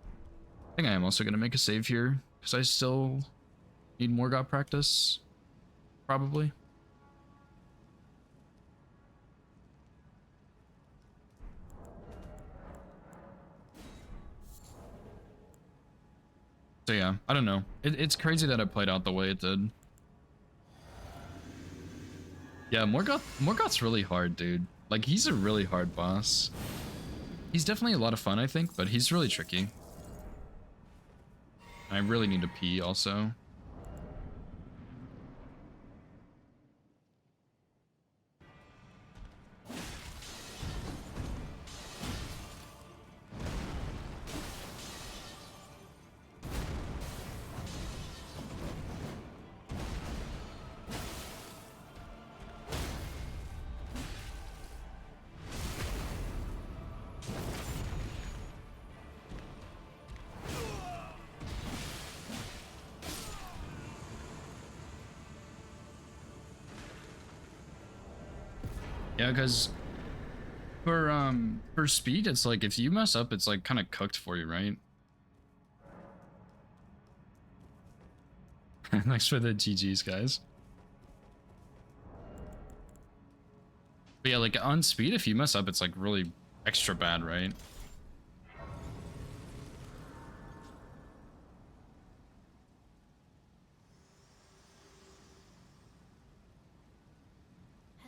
I think I am also going to make a save here because I still need more God practice, probably. So yeah, I don't know. It's crazy that it played out the way it did. Yeah, Morgoth's really hard, dude. Like, he's a really hard boss. He's definitely a lot of fun, I think, but he's really tricky. I really need to pee also. Yeah, because for speed, it's like if you mess up, it's like kind of cooked for you, right? Thanks for the GGs, guys. But yeah, like on speed, if you mess up, it's like really extra bad, right?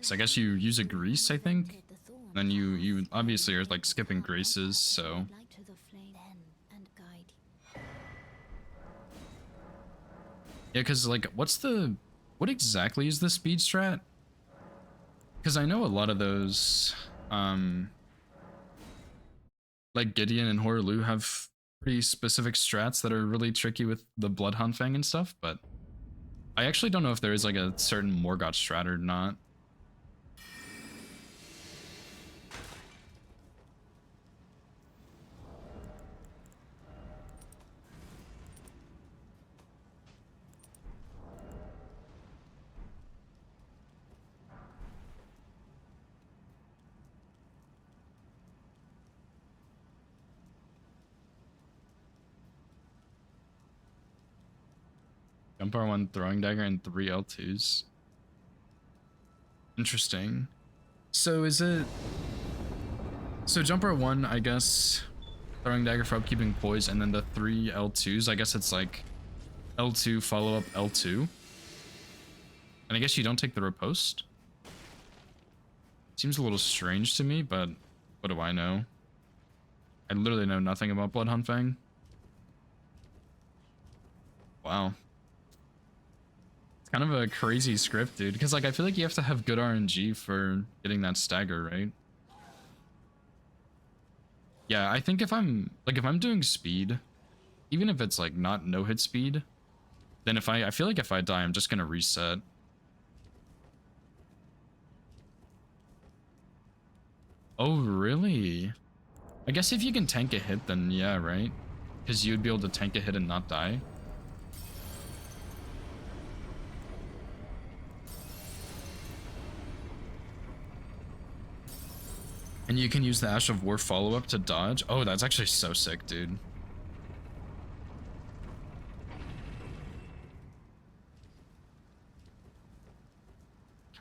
So I guess you use a grease, I think. Then you obviously are like skipping graces, so yeah, because like what exactly is the speed strat? Because I know a lot of those like Gideon and Horaloo have pretty specific strats that are really tricky with the Blood Fang and stuff, but I actually don't know if there is like a certain Morgoth strat or not. Jump R1, throwing dagger, and 3 L2s. Interesting. So is it... So jump R1, I guess, throwing dagger for upkeeping poise, and then the 3 L2s, I guess it's like L2 follow up L2. And I guess you don't take the riposte? Seems a little strange to me, but what do I know? I literally know nothing about Blood Fang. Wow. Kind of a crazy script, dude, because like I feel like you have to have good RNG for getting that stagger, right? Yeah, I think if I'm doing speed, even if it's like not no hit speed, then if I feel like if I die, I'm just gonna reset. Oh really? I guess if you can tank a hit, then yeah, right? Because you'd be able to tank a hit and not die. And you can use the Ash of War follow-up to dodge. Oh, that's actually so sick, dude.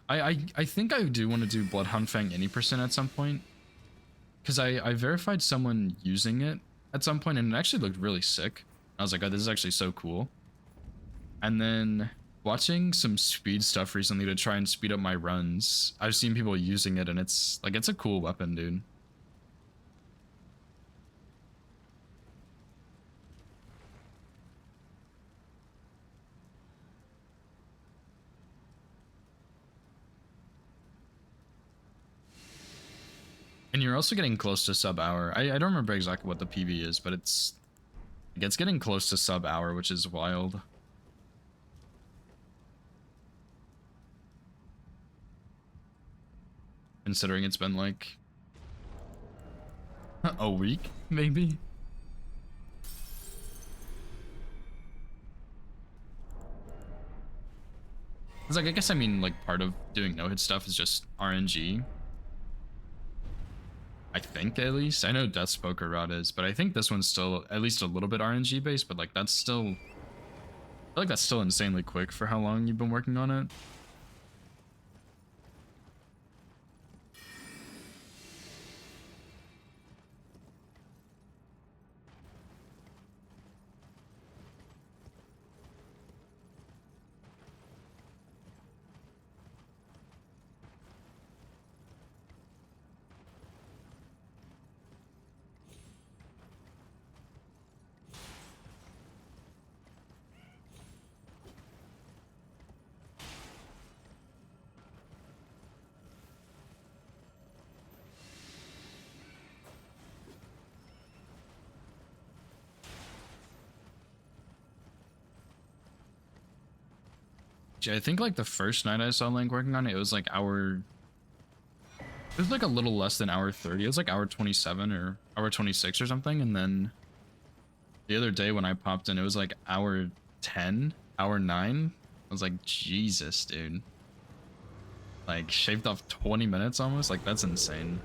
I think I do want to do Bloodhound Fang any percent at some point. Because I verified someone using it at some point and it actually looked really sick. I was like, oh, this is actually so cool. And then watching some speed stuff recently to try and speed up my runs, I've seen people using it and it's like, it's a cool weapon, dude. And you're also getting close to sub hour. I don't remember exactly what the PV is, but it's getting close to sub hour, which is wild. Considering it's been like a week, maybe. It's like, I guess, I mean, like, part of doing no-hit stuff is just RNG. I think, at least. I know Deathspoker Rod is, but I think this one's still at least a little bit RNG based, but like that's still... I feel like that's still insanely quick for how long you've been working on it. I think like the first night I saw Link working on it, it was like hour... It was like a little less than hour 30. It was like hour 27 or hour 26 or something. And then the other day when I popped in, it was like hour 10, hour 9. I was like, Jesus, dude. Like shaved off 20 minutes almost. Like that's insane.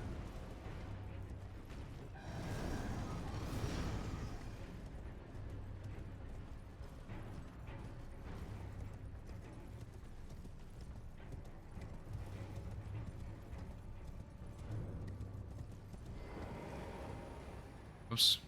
Oops.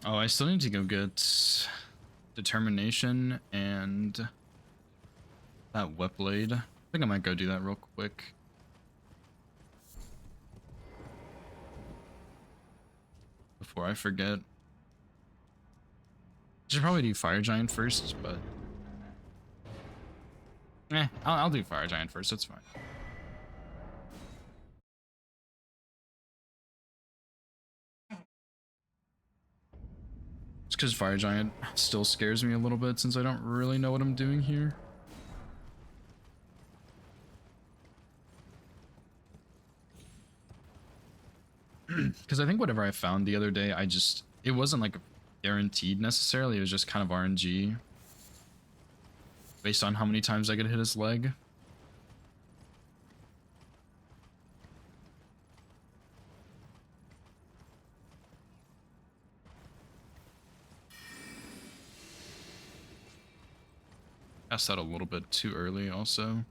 Oh, I still need to go get determination and that whip blade. I think I might go do that real quick. Before I forget. Should probably do Fire Giant first, but I'll do Fire Giant first. It's fine. It's because Fire Giant still scares me a little bit since I don't really know what I'm doing here. Because I think whatever I found the other day, it wasn't like guaranteed necessarily. It was just kind of RNG based on how many times I could hit his leg. Passed that a little bit too early also.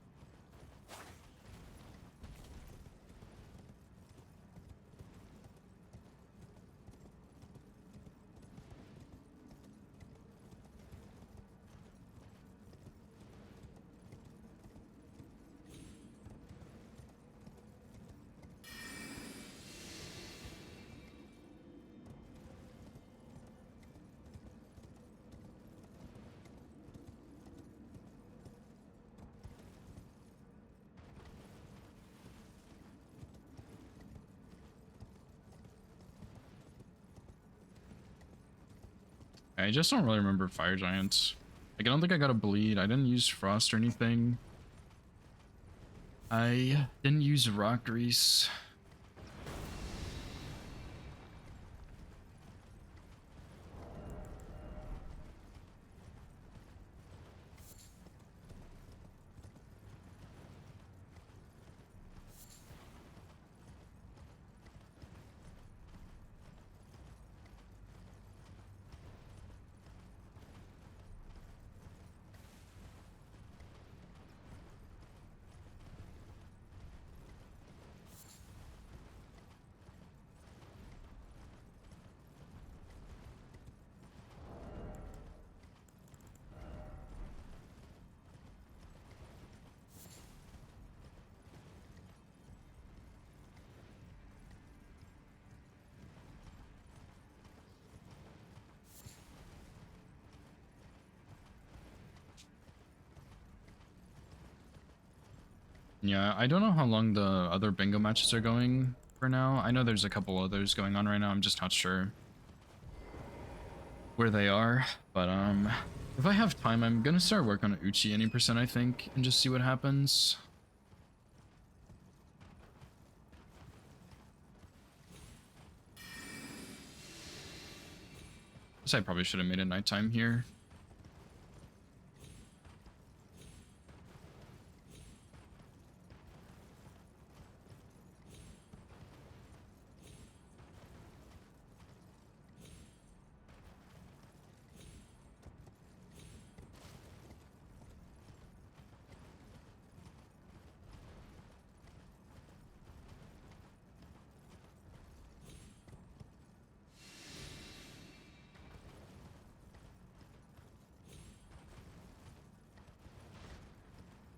I just don't really remember Fire Giants. Like, I don't think I got a bleed. I didn't use Frost or anything. I didn't use Rock Grease. Yeah, I don't know how long the other bingo matches are going for now. I know there's a couple others going on right now. I'm just not sure where they are. But if I have time, I'm gonna start working on Uchi any percent, I think, and just see what happens. Guess I probably should have made it nighttime here.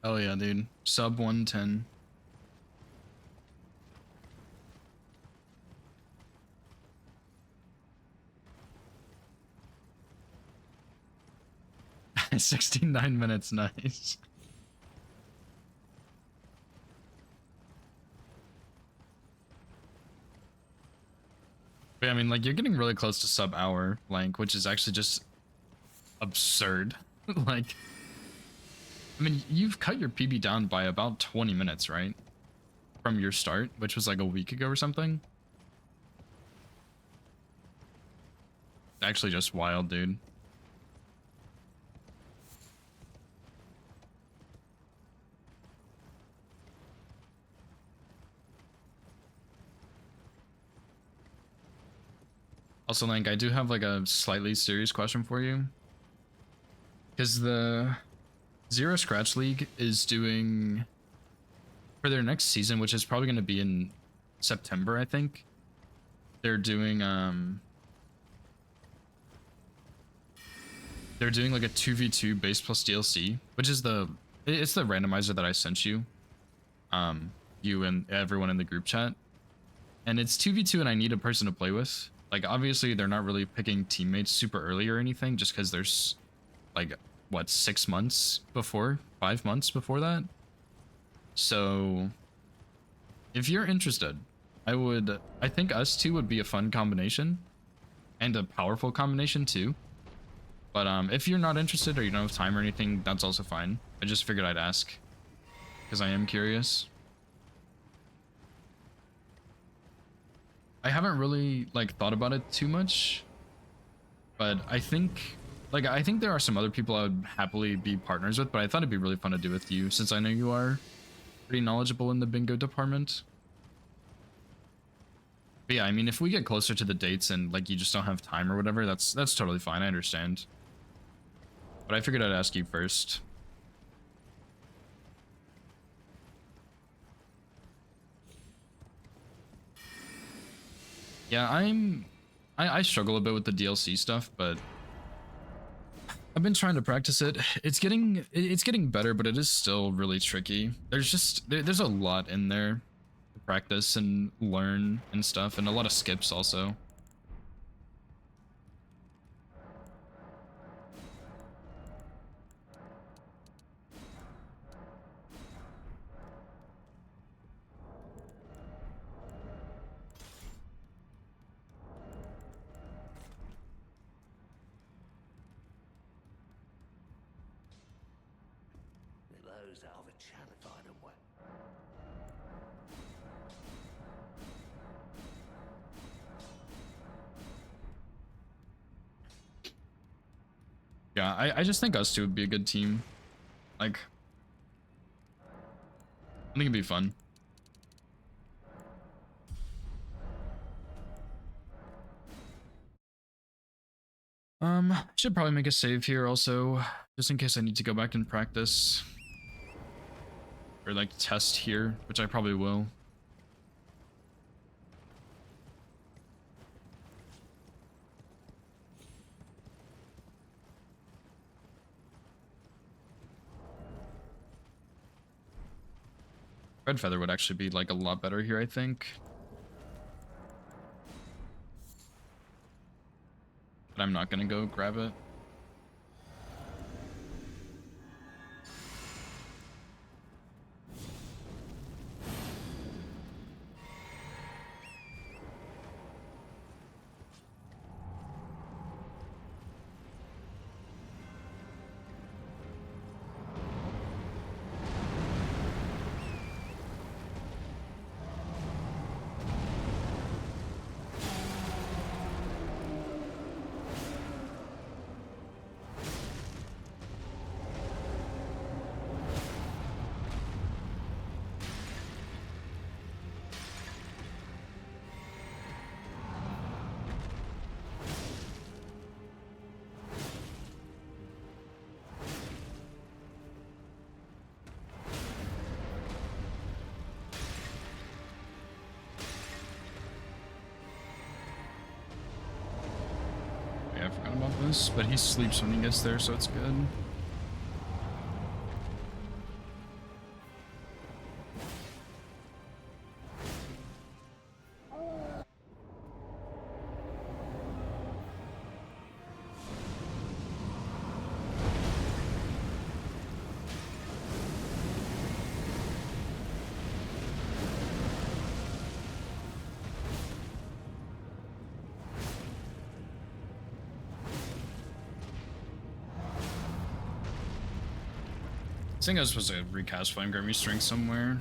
Oh yeah, dude. Sub 110. $69 minutes, nice. But yeah, I mean, like, you're getting really close to sub hour length, which is actually just absurd. Like, I mean, you've cut your PB down by about 20 minutes, right? From your start, which was like a week ago or something. Actually just wild, dude. Also, Link, I do have like a slightly serious question for you. Because the Zero Scratch League is doing, for their next season, which is probably going to be in September, I think. They're doing they're doing like a 2v2 base plus DLC, which is it's the randomizer that I sent you, you and everyone in the group chat, and it's 2v2 and I need a person to play with. Like obviously they're not really picking teammates super early or anything, just because there's like what 6 months before, 5 months before that. So if you're interested, I think us two would be a fun combination and a powerful combination too. But if you're not interested or you don't have time or anything, that's also fine. I just figured I'd ask because I am curious. I haven't really like thought about it too much, but I think there are some other people I would happily be partners with, but I thought it'd be really fun to do with you since I know you are pretty knowledgeable in the bingo department. But yeah, I mean, if we get closer to the dates and like you just don't have time or whatever, that's totally fine. I understand. But I figured I'd ask you first. Yeah, I struggle a bit with the DLC stuff, but I've been trying to practice it. It's getting better, but it is still really tricky. There's a lot in there to practice and learn and stuff, and a lot of skips also. Those are the chalified and what? Yeah, I just think us two would be a good team. Like, I think it'd be fun. Should probably make a save here also, just in case I need to go back and practice. Or like test here, which I probably will. Red Feather would actually be like a lot better here, I think. But I'm not gonna go grab it. Yeah, I forgot about this, but he sleeps when he gets there, so it's good. I think I was supposed to recast Flame Grimmy String somewhere.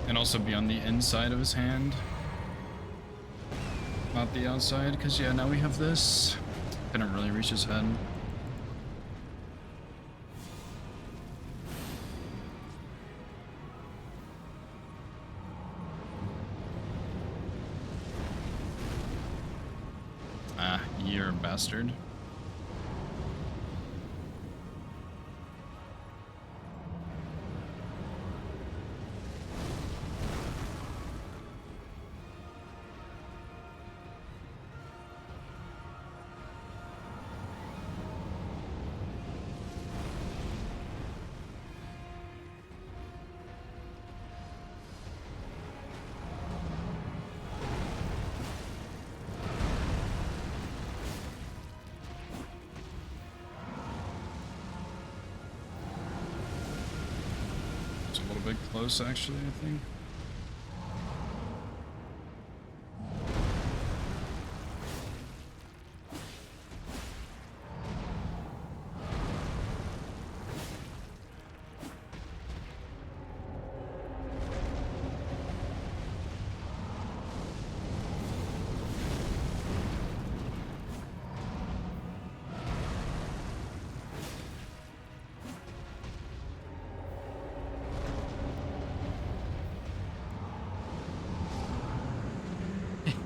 And also be on the inside of his hand. Not the outside, because yeah, now we have this. Couldn't really reach his head. Ah, you're a bastard. It's a little bit close, actually, I think.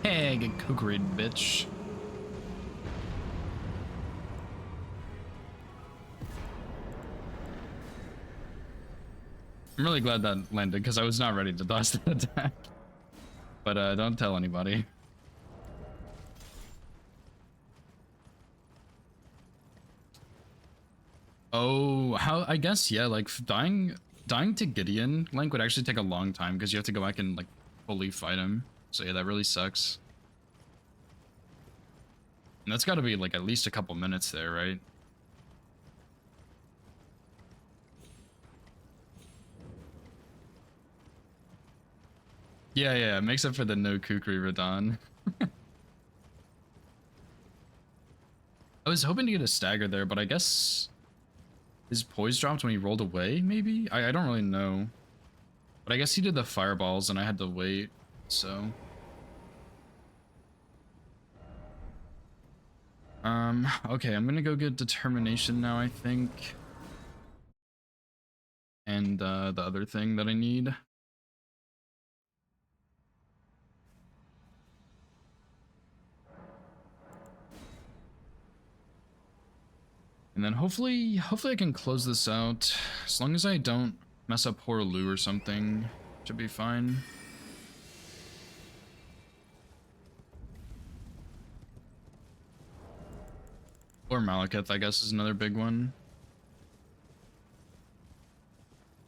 Hey, get kukried, bitch. I'm really glad that landed because I was not ready to dodge the attack. But don't tell anybody. Oh, how? I guess yeah. Like dying to Gideon Link would actually take a long time because you have to go back and like fully fight him. So yeah, that really sucks. And that's got to be like at least a couple minutes there, right? Yeah, yeah, it makes up for the no Kukri Radon. I was hoping to get a stagger there, but I guess his poise dropped when he rolled away, maybe? I don't really know. But I guess he did the fireballs and I had to wait, so... okay, I'm gonna go get determination now, I think. And, the other thing that I need. And then hopefully I can close this out. As long as I don't mess up Horaloo or something, should be fine. Or Malekith, I guess, is another big one.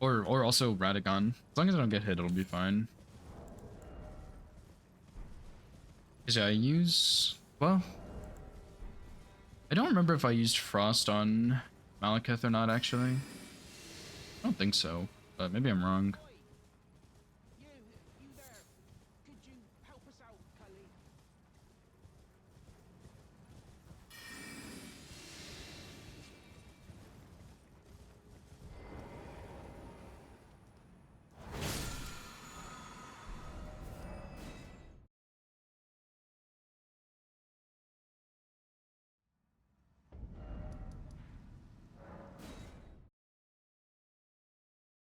Or also Radagon. As long as I don't get hit, it'll be fine. 'Cause yeah, I use... well... I don't remember if I used Frost on Malekith or not, actually. I don't think so, but maybe I'm wrong. You there. Could you help us out, Cully?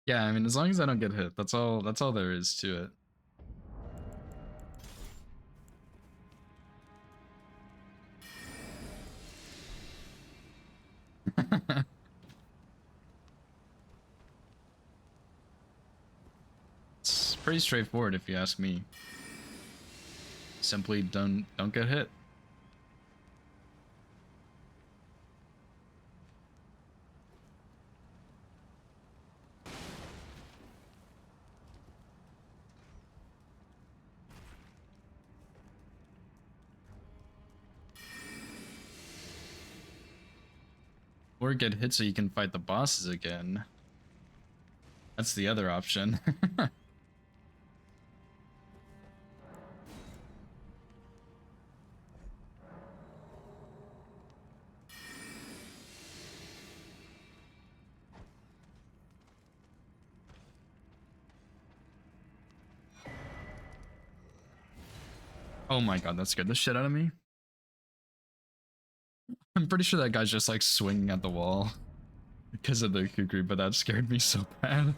Yeah, I mean, as long as I don't get hit, that's all there is to it. It's pretty straightforward if you ask me. Simply don't get hit. Or get hit so you can fight the bosses again. That's the other option. Oh my god, that scared the shit out of me. I'm pretty sure that guy's just like swinging at the wall because of the kukri, but that scared me so bad.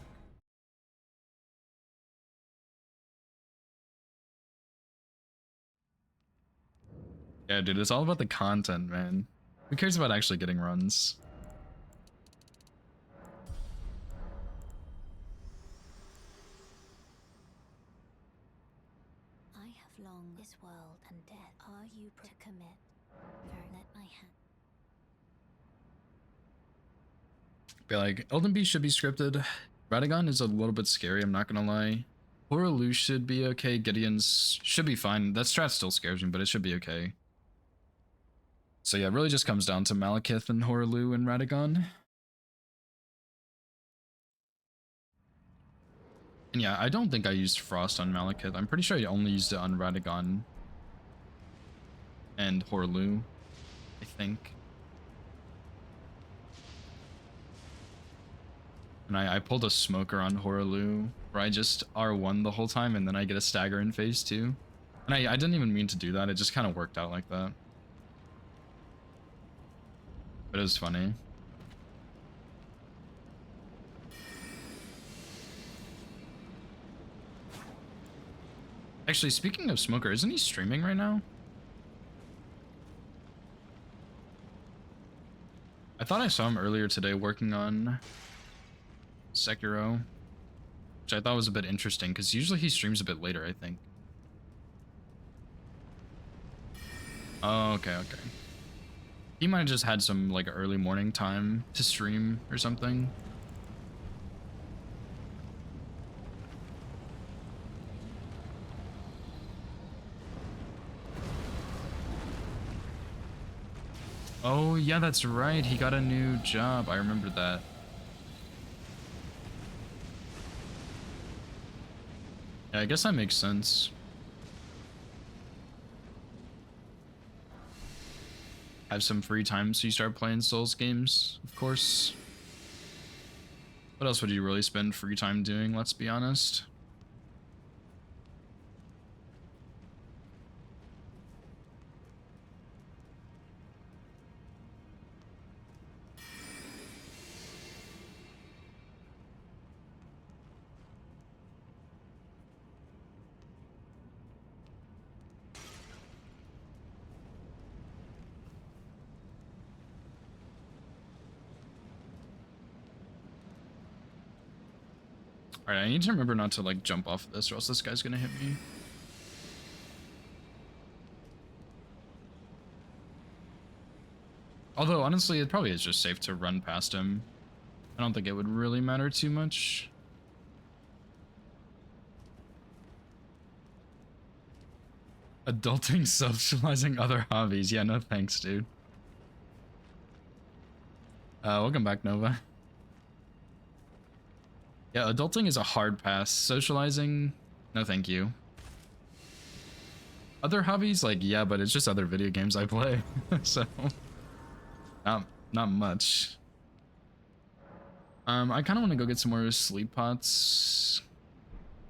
Yeah, dude, it's all about the content, man. Who cares about actually getting runs? I have longed this world and death. Are you to commit? Let my hand. Be like, Elden Beast should be scripted. Radagon is a little bit scary, I'm not gonna lie. Horaloo should be okay. Gideon's should be fine. That strat still scares me, but it should be okay. So yeah, it really just comes down to Malekith and Horaloo and Radagon. And yeah, I don't think I used Frost on Malekith. I'm pretty sure I only used it on Radagon and Horlu, I think. And I pulled a Smoker on Horlu, where I just R1 the whole time, and then I get a stagger in phase 2. And I didn't even mean to do that, it just kind of worked out like that. But it was funny. Actually, speaking of Smoker, isn't he streaming right now? I thought I saw him earlier today working on Sekiro, which I thought was a bit interesting, because usually he streams a bit later, I think. Oh, okay, okay. He might have just had some, like, early morning time to stream or something. Oh, yeah, that's right. He got a new job. I remember that. Yeah, I guess that makes sense. Have some free time so you start playing Souls games, of course. What else would you really spend free time doing, let's be honest? Alright, I need to remember not to, like, jump off of this or else this guy's gonna hit me. Although, honestly, it probably is just safe to run past him. I don't think it would really matter too much. Adulting, socializing, other hobbies. Yeah, no thanks, dude. Welcome back, Nova. Yeah, adulting is a hard pass. Socializing, no thank you. Other hobbies, like, yeah, but it's just other video games I play. So, not much. I kind of want to go get some more sleep pots,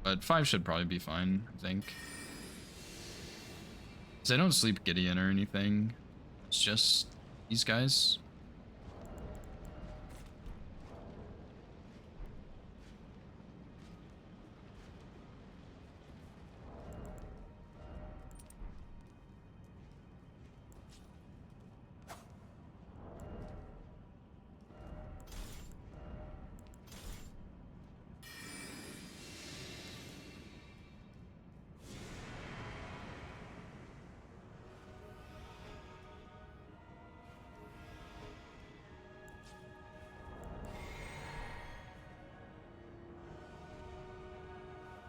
but 5 should probably be fine, I think. Because I don't sleep Gideon or anything. It's just these guys.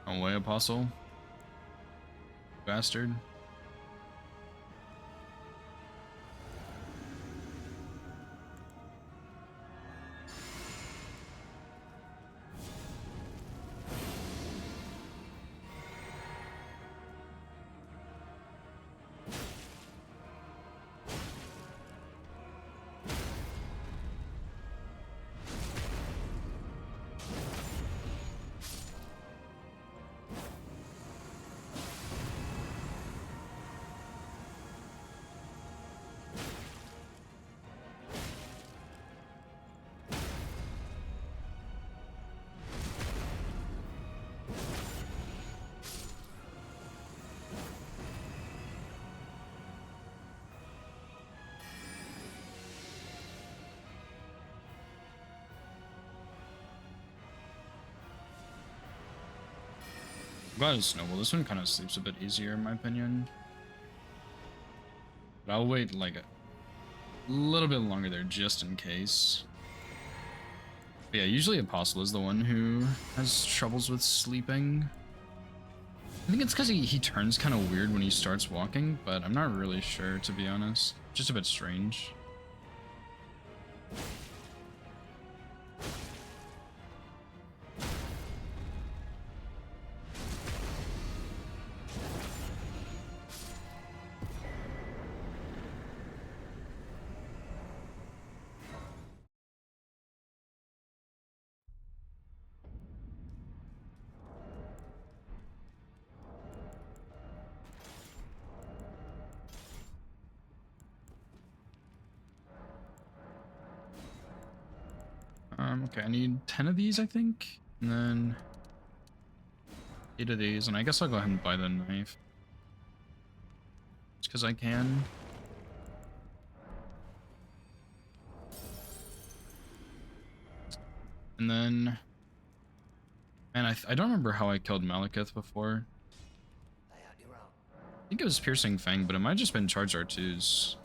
Away, Apostle. Bastard. Glad it's Snowball. This one kind of sleeps a bit easier in my opinion. But I'll wait like a little bit longer there just in case. But yeah, usually Apostle is the one who has troubles with sleeping. I think it's because he turns kind of weird when he starts walking, but I'm not really sure, to be honest. Just a bit strange. Okay, I need 10 of these, I think. And then 8 of these. And I guess I'll go ahead and buy the knife. Just because I can. And then... Man, I don't remember how I killed Malekith before. Lay out your own. I think it was Piercing Fang, but it might have just been Charge R2s.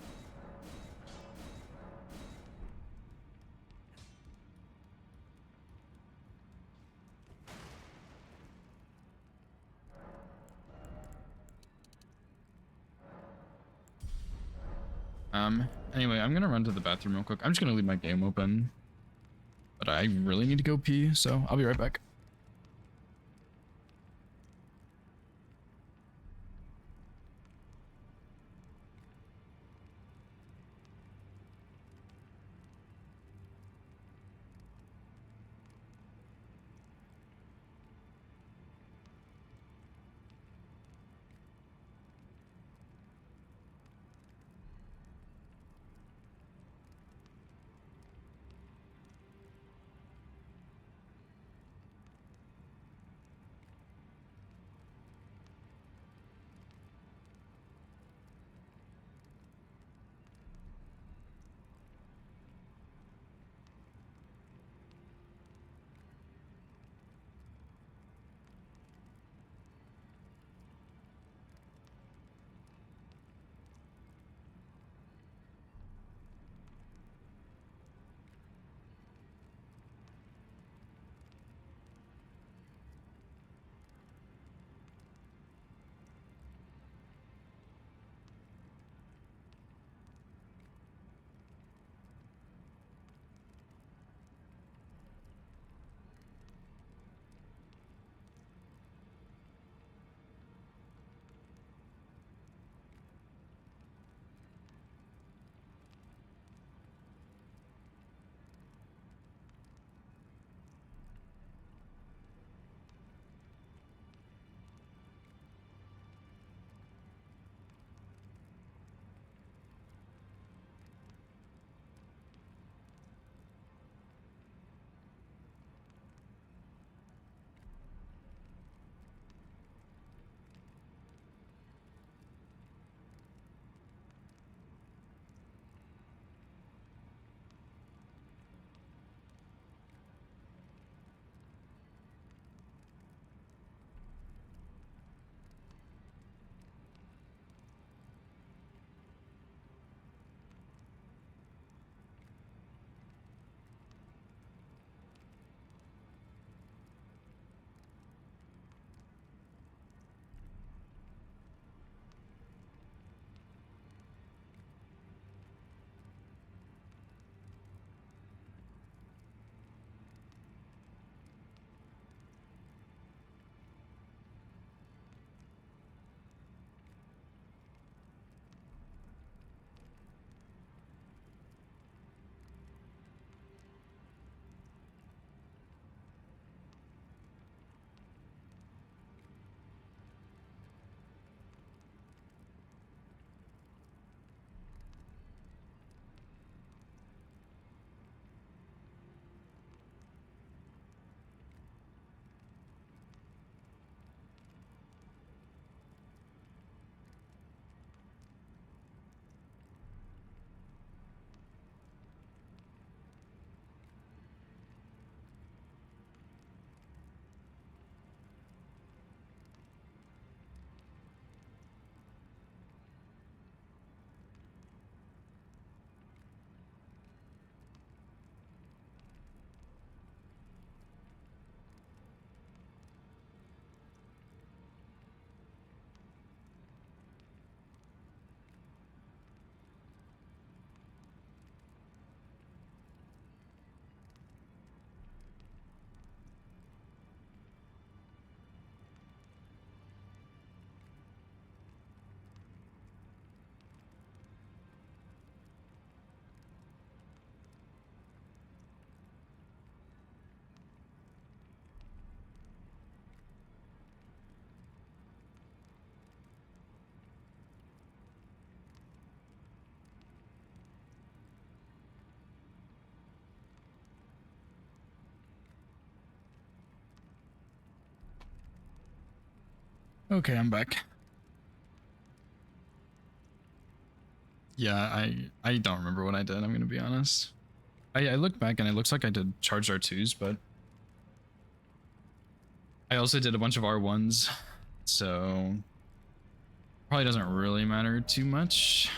Anyway, I'm gonna run to the bathroom real quick. I'm just gonna leave my game open. But I really need to go pee, so I'll be right back. Okay, I'm back. Yeah, I don't remember what I did, I'm gonna be honest. I look back and it looks like I did charged R2s, but I also did a bunch of R1s, so probably doesn't really matter too much.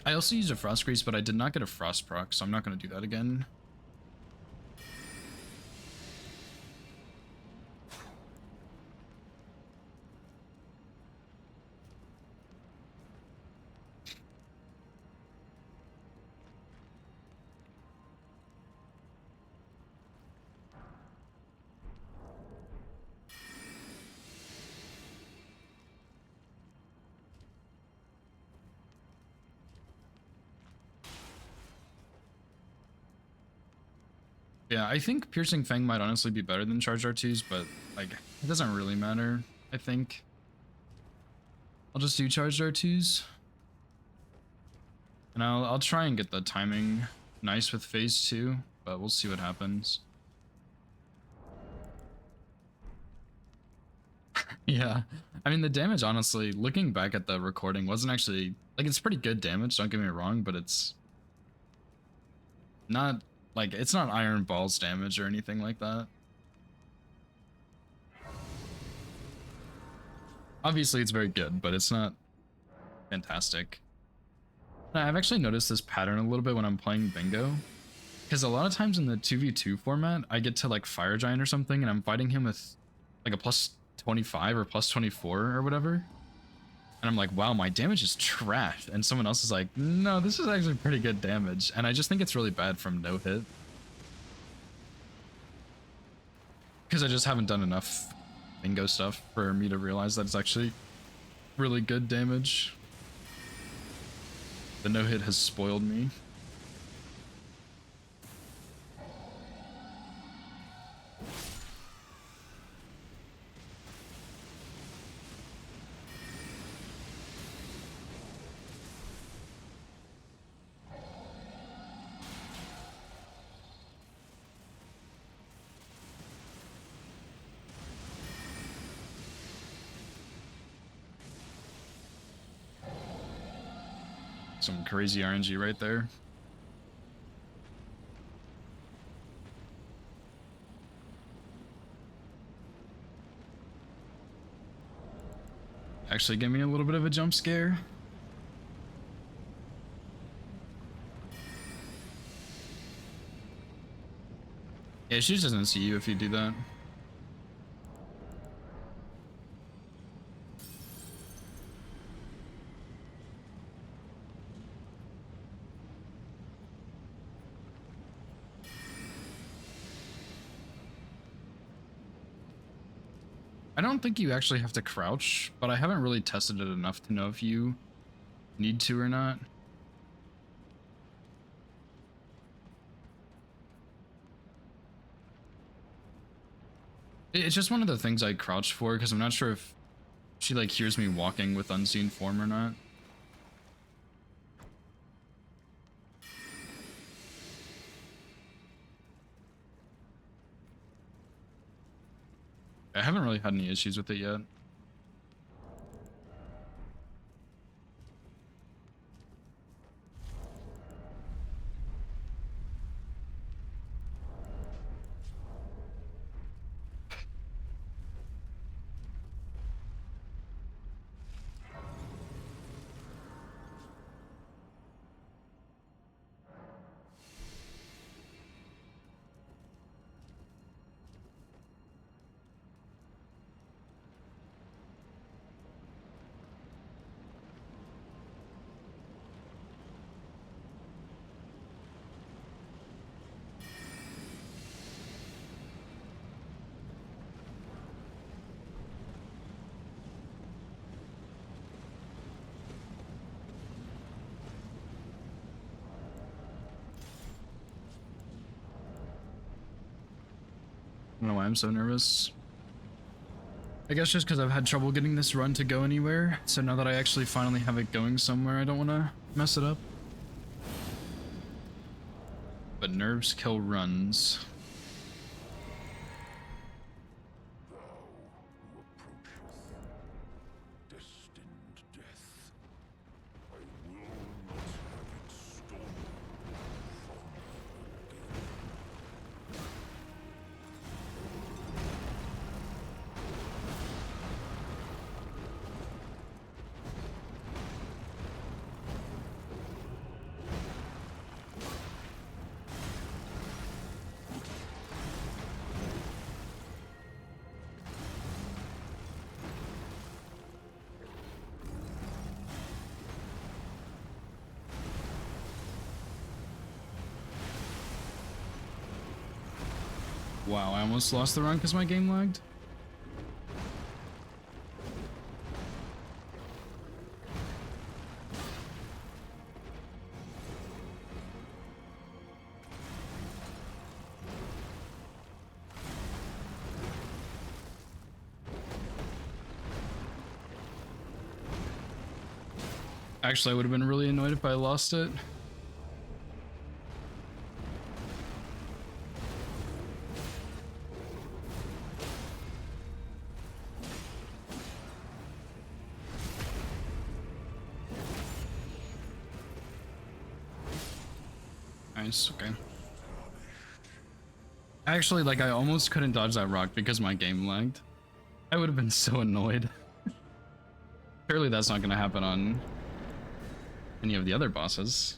I also used a Frost Grease, but I did not get a Frost proc, so I'm not going to do that again. Yeah, I think Piercing Fang might honestly be better than Charged R2s, but like it doesn't really matter, I think. I'll just do Charged R2s. And I'll try and get the timing nice with phase 2, but we'll see what happens. Yeah. I mean the damage, honestly, looking back at the recording wasn't actually like it's pretty good damage, don't get me wrong, but it's not like it's not Iron Balls damage or anything like that. Obviously it's very good, but it's not fantastic. I've actually noticed this pattern a little bit when I'm playing bingo, because a lot of times in the 2v2 format I get to like Fire Giant or something and I'm fighting him with like a plus 25 or plus 24 or whatever, and I'm like, wow, my damage is trash, and someone else is like, no, this is actually pretty good damage, and I just think it's really bad from no hit, because I just haven't done enough bingo stuff for me to realize that it's actually really good damage. The no hit has spoiled me. Some crazy RNG right there. Actually gave me a little bit of a jump scare. Yeah, she just doesn't see you if you do that. I don't think you actually have to crouch, but I haven't really tested it enough to know if you need to or not. It's just one of the things I crouch for because I'm not sure if she like hears me walking with unseen form or not. I haven't really had any issues with it yet. I don't know why I'm so nervous. I guess just because I've had trouble getting this run to go anywhere, so now that I actually finally have it going somewhere, I don't want to mess it up. but nerves kill runs. Thou who approacheth destined death, I will not have it stolen from again. Wow, I almost lost the run because my game lagged. Actually, I would have been really annoyed if I lost it. Nice, okay. Actually, like, I almost couldn't dodge that rock because my game lagged. I would have been so annoyed. Surely that's not gonna happen on any of the other bosses.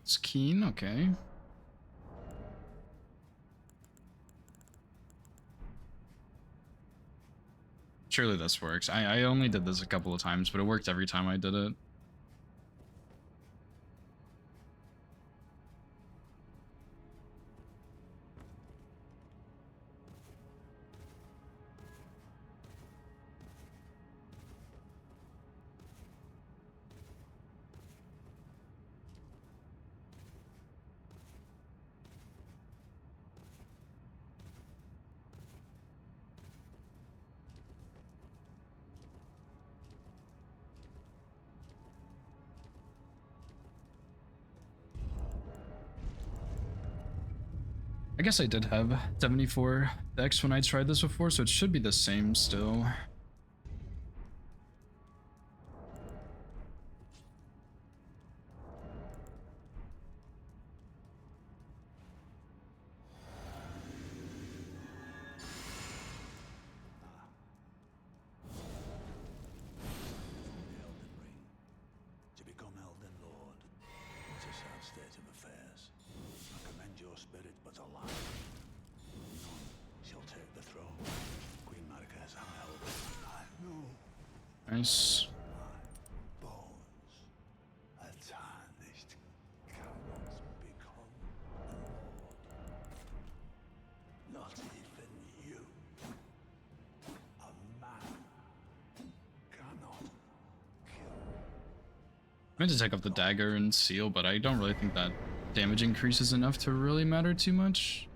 It's keen, okay. Surely this works. I only did this a couple of times, but it worked every time I did it. I guess I did have 74 decks when I tried this before, so it should be the same still. The Elden Ring. To become Elden Lord. It's a sad state of affairs. I commend your spirit, but alive. None shall take the throne. Queen Marika has held. I know Nice. my bones are tarnished. Cannot become a lord. Not even you. A man cannot kill. I meant to take off the dagger and seal, but I don't really think that damage increase is enough to really matter too much.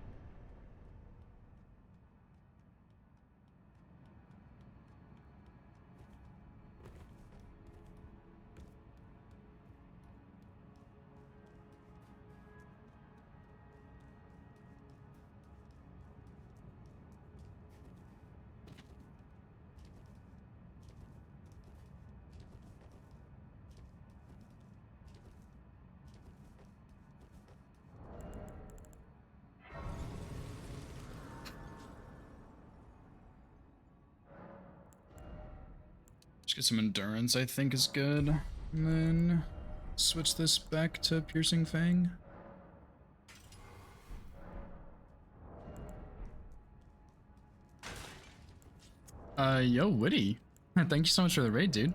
Just get some endurance, I think is good. And then switch this back to Piercing Fang. Yo, Woody. Thank you so much for the raid, dude.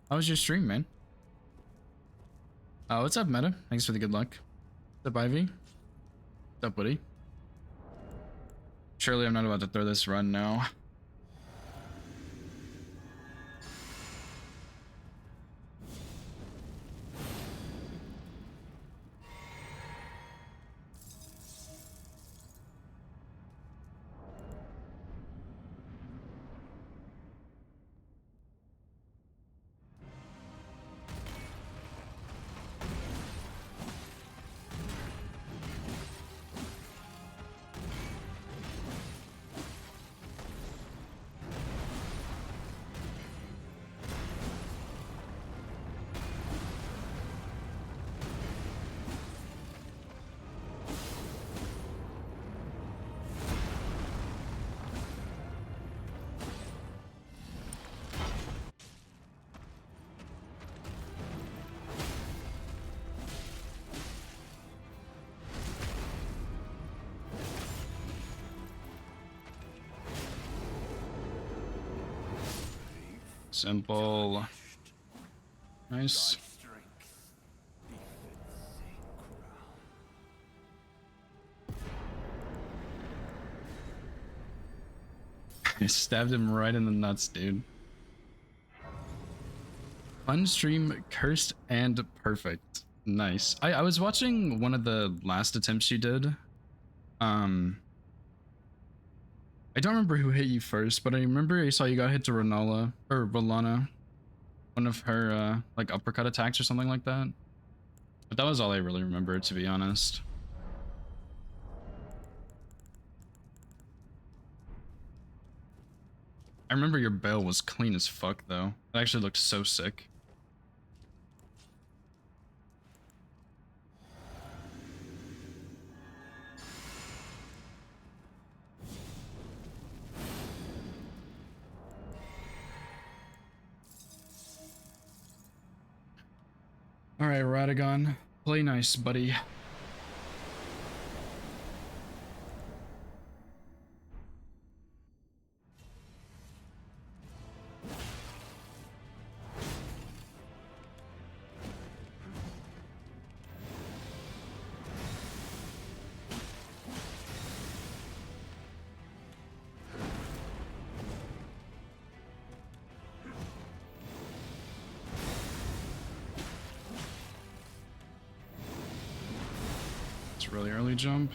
How was your stream, man? What's up, Meta? Thanks for the good luck. What's up, Ivy? What's up, buddy? Surely I'm not about to throw this run now. Simple. Nice. I stabbed him right in the nuts, dude. Fun stream, cursed and perfect. Nice. I was watching one of the last attempts you did. I don't remember who hit you first, but I remember I saw you got hit to Renala or Rolana. One of her like uppercut attacks or something like that. But that was all I really remember, to be honest. I remember your bail was clean as fuck though. It actually looked so sick. Alright, Radagon. Play nice, buddy. Really early jump.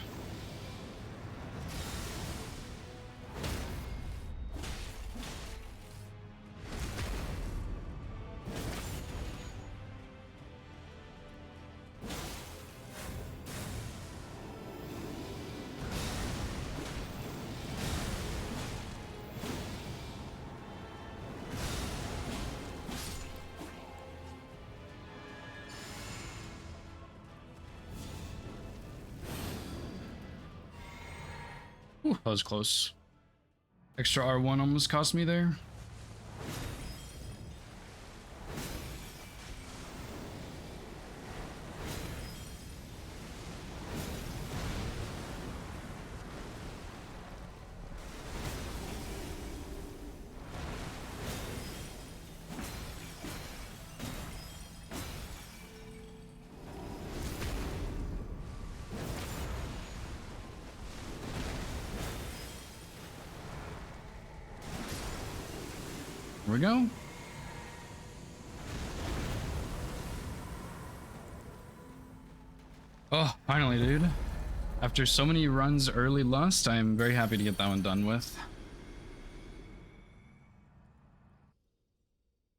Ooh, that was close. Extra R1 almost cost me there. Here we go. Oh, finally, dude. After so many runs early lost, I'm very happy to get that one done with.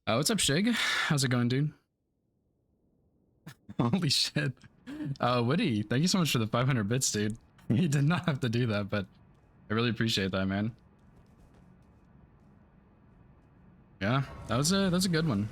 What's up, Shig? How's it going, dude? Holy shit. Witty, thank you so much for the 500 bits, dude. You did not have to do that, but I really appreciate that, man. Yeah, that's a good one.